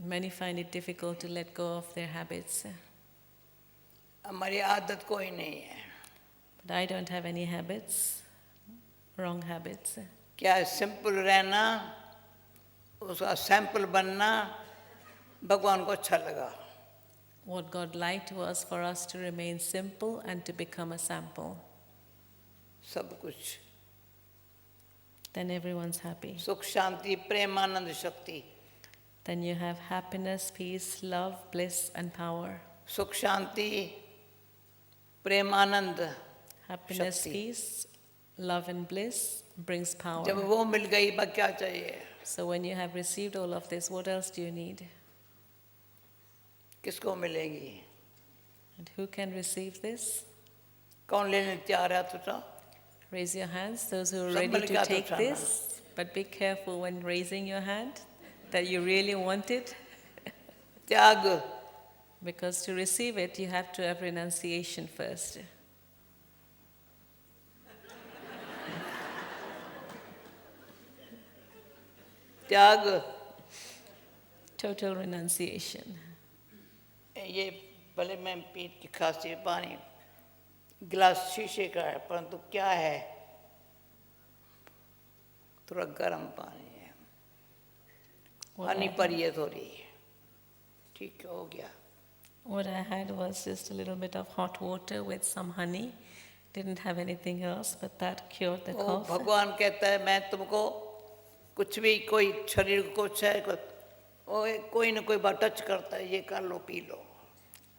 Many find it difficult to let go of their habits. हमारी आदत कोई नहीं है But I don't have any habits, wrong habits. क्या सिंपल रहना उसका सैंपल बनना भगवान को अच्छा लगा What God liked was for us to remain simple and to become a sample. सब कुछ Then everyone's happy. सुख शांति प्रेम आनंद शक्ति Then you have happiness, peace, love, bliss, and power. सुख शांति प्रेम आनंद Happiness, Shakti. peace, love, and bliss brings जब power. वो मिल गई बस क्या चाहिए So when you have received all of this, what else do you need? किसको मिलेगी And who can receive this? कौन लेने तैयार है तो Raise your hands, those who are Somebody ready to got take to this. But be careful when raising your hand that you really want it, त्याग because to receive it, you have to have renunciation first. त्याग Total renunciation. ये भले मैं पीट की खांसी पानी गिलास शीशे का है परंतु क्या है थोड़ा गर्म पानी है पानी पड़ी है थोड़ी ठीक हो गया What I had was just a little bit of hot water with some honey. Didn't have anything else, but that cured the वो cough. भगवान कहता है मैं तुमको कुछ भी कोई शरीर को कुछ है कोई ना कोई बात टच करता है ये कर लो P low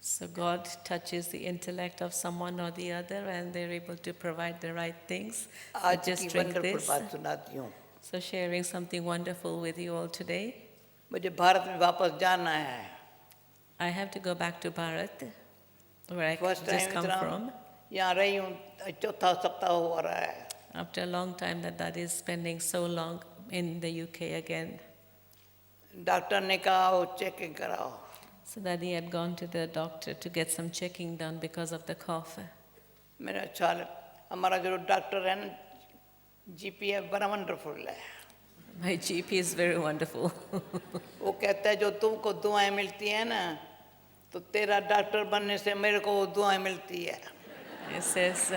So God touches the intellect of someone or the other, and they're able to provide the right things. आज Just की drink वंडरफुल this. बात सुनाती हूँ So sharing something wonderful with you all today. मुझे भारत में वापस जाना है I have to go back to Bharat, where I first just time come इतना from. यहाँ रही हूँ चौथा सप्ताह हो रहा है After a long time that is spending so long in the UK again. Doctor ने कहा वो चेकिंग कराओ. So Daddy had gone to the doctor to get some checking done because of the cough. मेरा अच्छा हमारा जो doctor है ना जीपी है बड़ा वंडरफुल है. My GP is very wonderful. वो कहता है जो तुमको दुआएं मिलती है ना तो तेरा डॉक्टर बनने से मेरे को वो दुआएं मिलती है. It says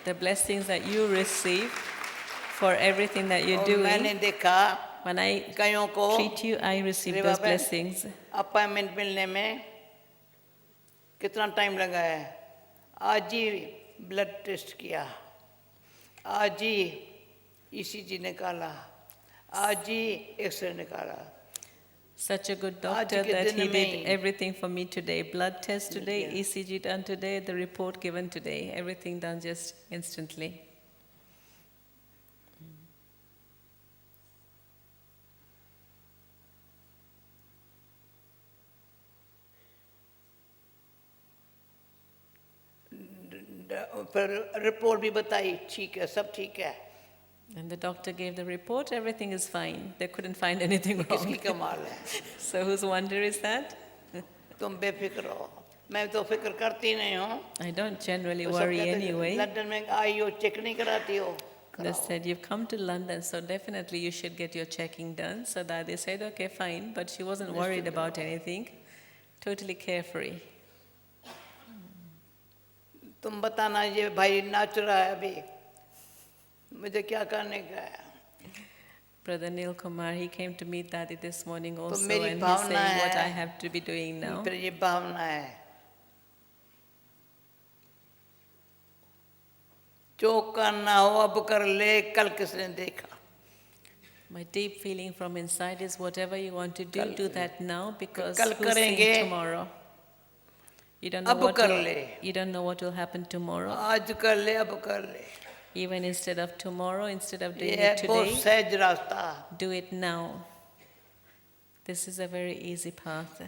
the blessings that you receive for everything that you're और मैंने doing. देखा When I कईयों को treat you, I receive those blessings. Appointment मिलने में कितना टाइम लगा है. आज ही ब्लड टेस्ट किया, आज ही ईसीजी निकाला, आज ही एक्सरे निकाला. Such a good doctor that he did everything for me today. Blood test today, ECG done today, the report given today. Everything done just instantly. फिर रिपोर्ट भी बताई ठीक है, सब ठीक है. And the doctor gave the report, everything is fine. They couldn't find anything किसकी wrong. कमाल है. So whose wonder is that? तुम बेफिक्र हो. मैं तो फिक्र करती नहीं हूँ. I don't generally तो सब worry कहते हैं, anyway. लंदन में आई हो चेक नहीं कराती हो. They said, you've come to London, so definitely you should get your checking done. So that they said, okay, fine. But she wasn't worried about anything. Totally carefree. तुम बताना ये भाई नाच रहा है अभी, मुझे क्या करने का है. Brother Neil Kumar, he came to meet Dadi this morning also, मेरी and he's Bhavna saying what है, I have to be doing now. फिर ये भावना है जो करना हो अब कर ले, कल किसने देखा. My deep feeling from inside is whatever you want to do that now, because कल who's saying करेंगे, tomorrow? You don't know अब what कर will, ले. you don't know what will happen tomorrow. आज कर ले, अब कर ले. Even instead of tomorrow, instead of doing ये it बहुत today, सहज रास्ता. do it now. This is a very easy path.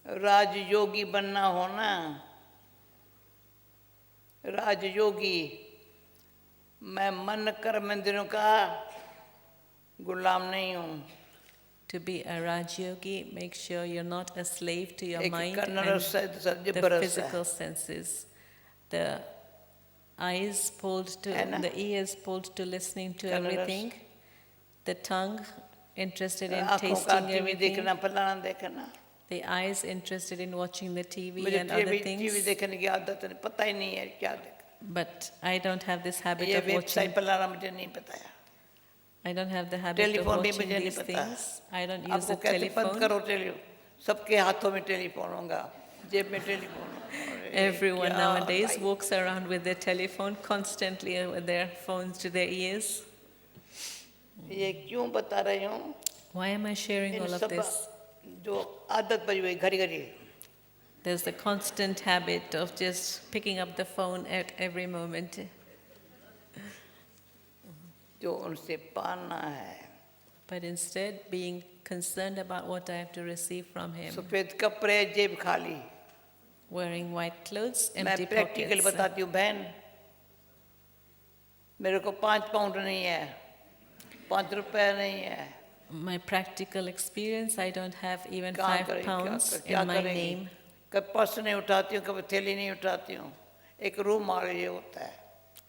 राजयोगी बनना हो ना, राजयोगी. मैं मन कर्म इंद्रियों का गुलाम नहीं हूँ. To be a Raj Yogi, make sure you're not a slave to your एक mind कर्नल and और सद the बरस है. physical senses. The eyes pulled to, the ears pulled to listening to everything. The tongue interested in आँखों का tasting TV everything. देखना, फलाना देखना. The eyes interested in watching the TV मुझे and other टीवी things. देखने की आदत नहीं, पता ही नहीं है क्या देखा. But I don't have this habit ये of watching. वेबसाइट फलाना मुझे नहीं पता है. I don't have the habit of telephone भी watching मुझे नहीं these पता. things. I don't use आपको the कहते बंद telephone. करो टेलीफोन. सबके हाथों में टेलीफोन होगा, जेब में टेलीफोन. Everyone क्या nowadays भाई. walks around with their telephone constantly with their phones to their ears. ये क्यों बता रही हूँ. Why am I sharing in all of सब this? जो आदत पड़ी हुई घड़ी घड़ी. There's the constant habit of just picking up the phone at every moment. जो उनसे पाना है. But instead being concerned about what I have to receive from him. सफेद कपड़े, जेब खाली. Wearing white clothes, मैं empty प्रैक्टिकल pockets. बताती हूँ बहन. मेरे को 5 पाउंड नहीं है, 5 रुपए नहीं है. My practical experience, I don't have even कहाँ 5 करें, pounds क्या in my करेंगी. name. कभी पर्स नहीं उठाती हूँ, कभी थैली नहीं उठाती हूँ. एक रूम आ ये होता है.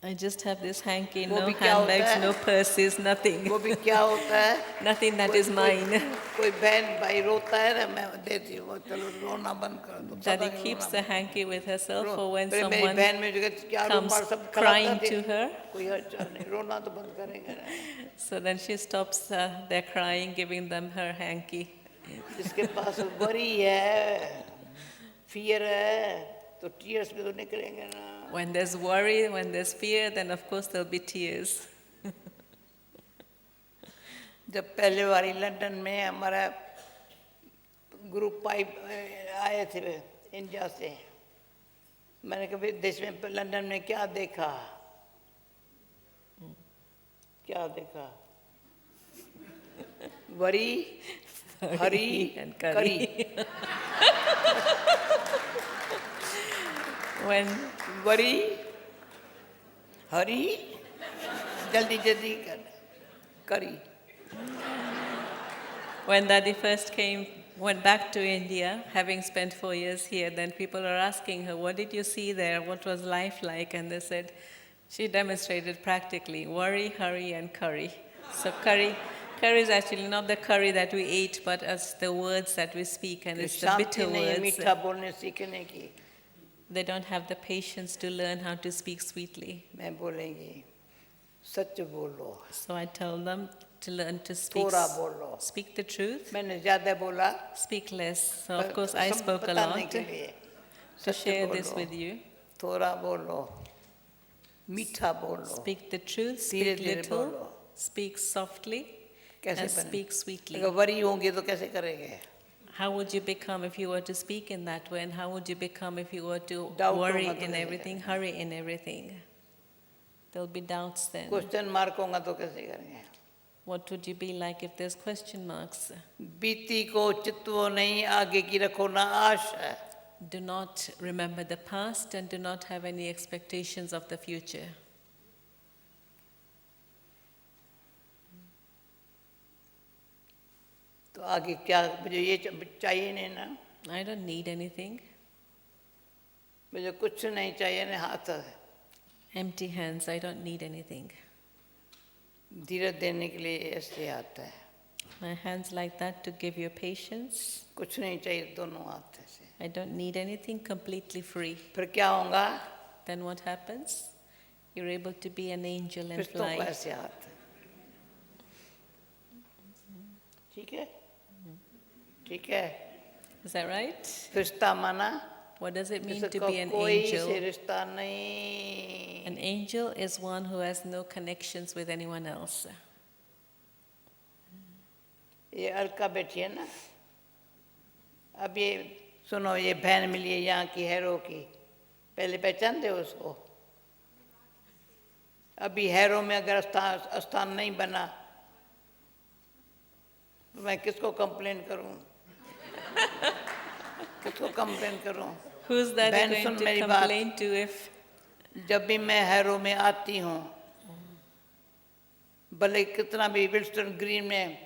I just have this hanky, वो no भी क्या होता handbags, है? no purses, nothing. वो भी क्या होता है. Nothing that is mine. कोई बहन भाई रोता है ना, मैं देती हूँ. चलो रोना बंद कर दो. Daddy keeps the hanky with herself for when मेरी someone बहन में जो क्या comes रूमाल सब crying खराब कर to दे. her. कोई हर्चा नहीं, रोना तो बंद करेंगे ना. So then she stops their crying, giving them her hanky. जिसके पास वरी है, फियर है, तो टीयर्स भी तो निकलेंगे ना. When there's worry, when there's fear, then of course there'll be tears. जब पहले बारी लंदन में हमारा ग्रुप पाइप आए थे इंडिया से, मैंने कभी देश में लंदन में क्या देखा, क्या देखा. वरी, हरी and करी. When वरी, हरी, जल्दी जल्दी कर, करी. When Dadi first went back to India, having spent 4 years here, then people are asking her, what did you see there? What was life like? And they said, she demonstrated practically worry, hurry, and curry. So curry is actually not the curry that we eat, but as the words that we speak, and it's the Shanti bitter नहीं है words. मीठा बोलने सीखने की. They don't have the patience to learn how to speak sweetly. मैं बोलेंगी सच बोलो. So I tell them to learn to speak, थोड़ा बोलो. speak the truth, मैंने ज़्यादा बोला. speak less. So of course I सब spoke a बताने lot के लिए. to सच share this बोलो. with you. थोड़ा बोलो. मीठा बोलो. Speak the truth, धीरे speak धीरे little, बोलो. speak softly, कैसे and बने? speak sweetly. अगर वरी होंगे तो कैसे करेंगे? How would you become if you were to speak in that way? And how would you become if you were to Doubt worry होगा तो in कैसे everything, hurry in everything? There'll be doubts then. Question mark होगा तो कैसे करेंगे? What would you be like if there's question marks? बीती को चितवो नहीं आगे की रखो ना आशा. Do not remember the past and do not have any expectations of the future. तो आगे क्या मुझे ये चाहिए नहीं ना. I don't need anything. मुझे कुछ नहीं चाहिए ना हाथ है. Empty hands, I don't need anything. धीरज देने के लिए ऐसे आता है. My hands like that to give you patience. कुछ नहीं चाहिए दोनों हाथ से. I don't need anything, completely free. फिर क्या होगा? Then what happens? You're able to be an angel and फिर तो fly. ऐसे हाथ है. ठीक है? ठीक है. Is that right? रिश्ता माना. What does it mean to जिसका be an कोई angel? से रिश्ता नहीं. An angel is one who has no connections with anyone else. ये अलका बैठी है ना. अब ये सुनो ये बहन मिली है यहाँ की हैरो की. पहले पहचानते हो उसको? अभी हैरो में अगर स्थान नहीं बना तो मैं किसको कंप्लेन करूं? किसको कंप्लेन करूं? Who's that बहन going सुन to मेरी बात. complain to if जब भी मैं हैरो में आती हूँ, भले कितना भी विल्सन ग्रीन में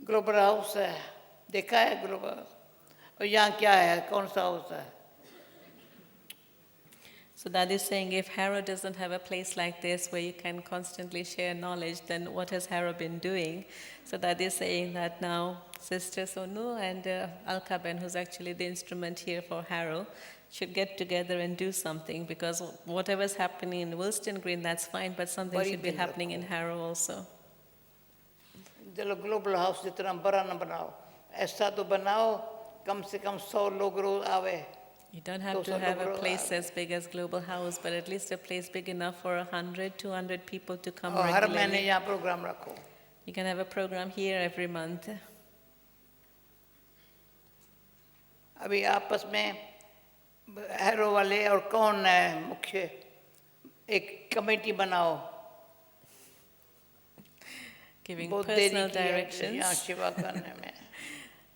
ग्लोबल हाउस है, देखा है ग्लोबल हाउस, और यहाँ क्या है, कौन सा हाउस है? So that is saying if Harrow doesn't have a place like this where you can constantly share knowledge, then what has Harrow been doing? So that is saying that now Sister Sonu and Alkaben, who's actually the instrument here for Harrow, should get together and do something, because whatever's happening in Wilston Green, that's fine, but something should be happening in Harrow also. चलो global house जितना बड़ा न बनाओ, ऐसा तो बनाओ कम से कम 100 लोग रोज आवे. You don't have to have a place as big as Global House, but at least a place big enough for 100, 200 people to come और हर महीने regularly. यहाँ प्रोग्राम रखो. You can have a program here every month. अभी आपस में harrow वाले और कौन है मुख्य, एक कमेटी बनाओ. Giving बहुत देरी personal की है यहाँ directions सेवा करने में.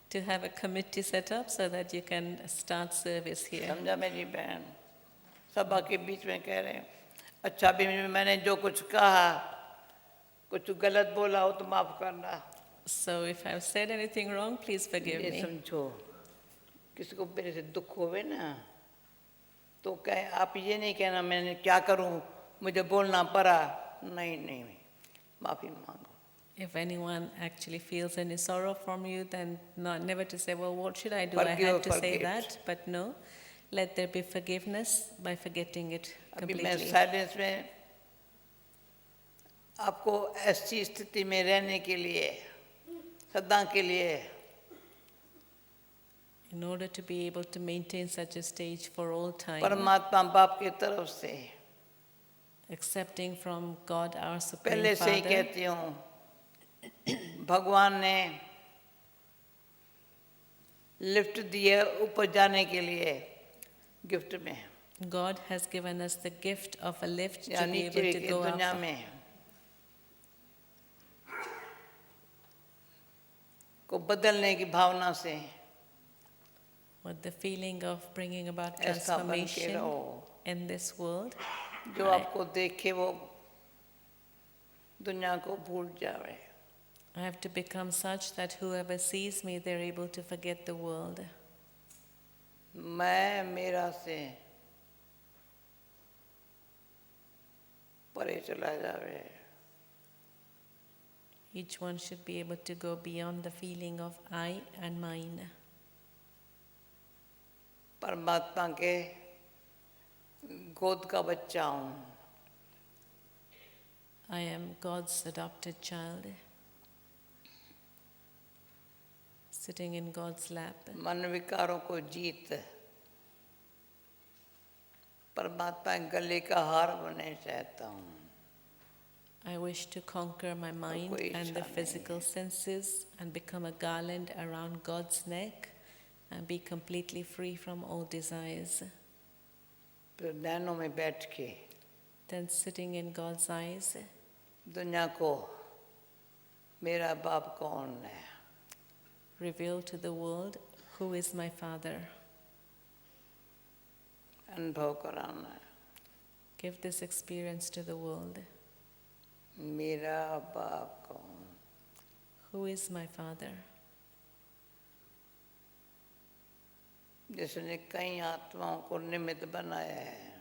to have a committee set up so that you can start service here. समझा मेरी बहन? सभा के बीच में कह रहे हैं. अच्छा भी मैंने जो कुछ कहा, कुछ गलत बोला हो तो माफ करना. So if I've said anything wrong, please forgive ये me. समझो, किसी को मेरे से दुख होवे ना, तो कहे आप ये नहीं कहना मैंने क्या करूं, मुझे बोलना पड़ा. नहीं नहीं, माफी मांगो. If anyone actually feels any sorrow from you, then never to say, well, what should I do? I had to say that, but no. Let there be forgiveness by forgetting it अभी मैं completely. Silence में आपको ऐसी स्थिति में रहने के लिए, सदा के लिए, In order to be able to maintain such a stage for all time, परमात्मा बाप की तरफ से accepting from God our Supreme पहले से ही Father, कहती हूँ, भगवान ने लिफ्ट दिया ऊपर जाने के लिए गिफ्ट में, God has given us the gift of a lift या to be नीचे able to की go दुनिया up. में को बदलने की भावना से With the feeling of bringing about ऐसा बन के transformation रहो. in this world, जो आपको देखे वो दुनिया को भूल जावे. I have to become such that whoever sees me, they're able to forget the world. मैं मेरा से परे चला जावे. Each one should be able to go beyond the feeling of I and mine. परमात्मा के गोद का बच्चा हूँ. I am God's adopted child, sitting in God's lap. मन विकारों को जीत परमात्मा के गले का हार बनने चाहता हूँ. I wish to conquer my mind कोई and the इच्छा नहीं physical senses and become a garland around God's neck and be completely free from all desires. फिर नैनों में बैठ के Then sitting in God's eyes, दुनिया को मेरा बाप कौन है. reveal to the world who is my Father. अनुभव कराना है. Give this experience to the world. मेरा बाप कौन. Who is my Father? जिसने कई आत्माओं को निमित्त बनाया है.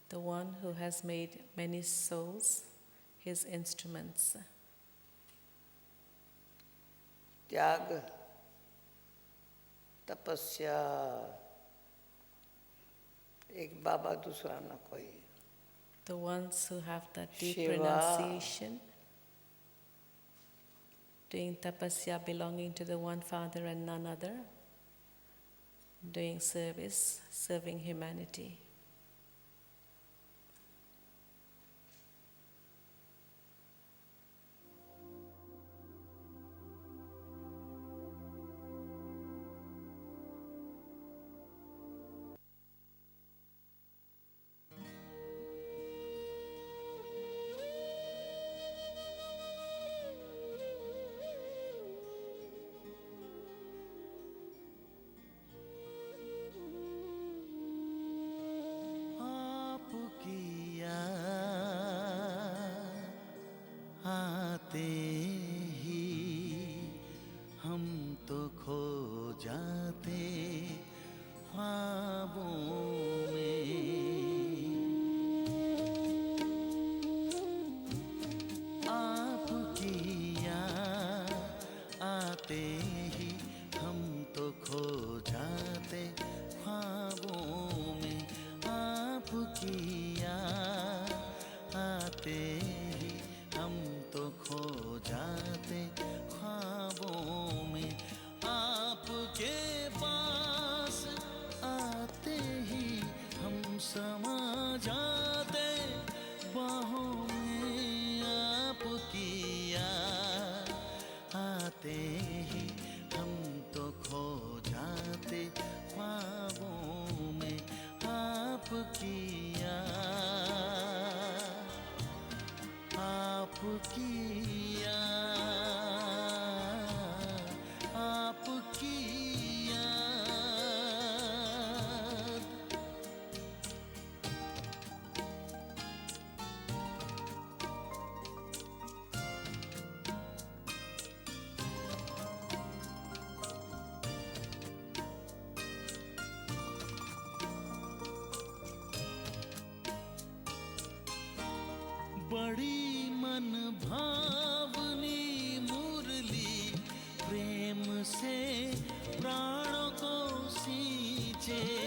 The one who has made many souls his instruments. त्याग, तपस्या, एक बाबा दूसरा न कोई. The ones who have that deep Shiva. renunciation, doing tapasya belonging to the one Father and none other, doing service, serving humanity. आते ही हम तो खो जाते ख्वाबों में. आपकी याद आते ही हम तो खो जाते ख्वाबों में. आपकी याद आते ही हम तो खो जाते ख्वाबों में. आपके पास आते ही हम समा जाते बाहों में. आपकी याद आते ही हम तो खो जाते ख्वाबों में. आपकी याद, आपकी याद, आपकी याद. बड़ी मन भावनी मुरली प्रेम से प्राणों को सींचे.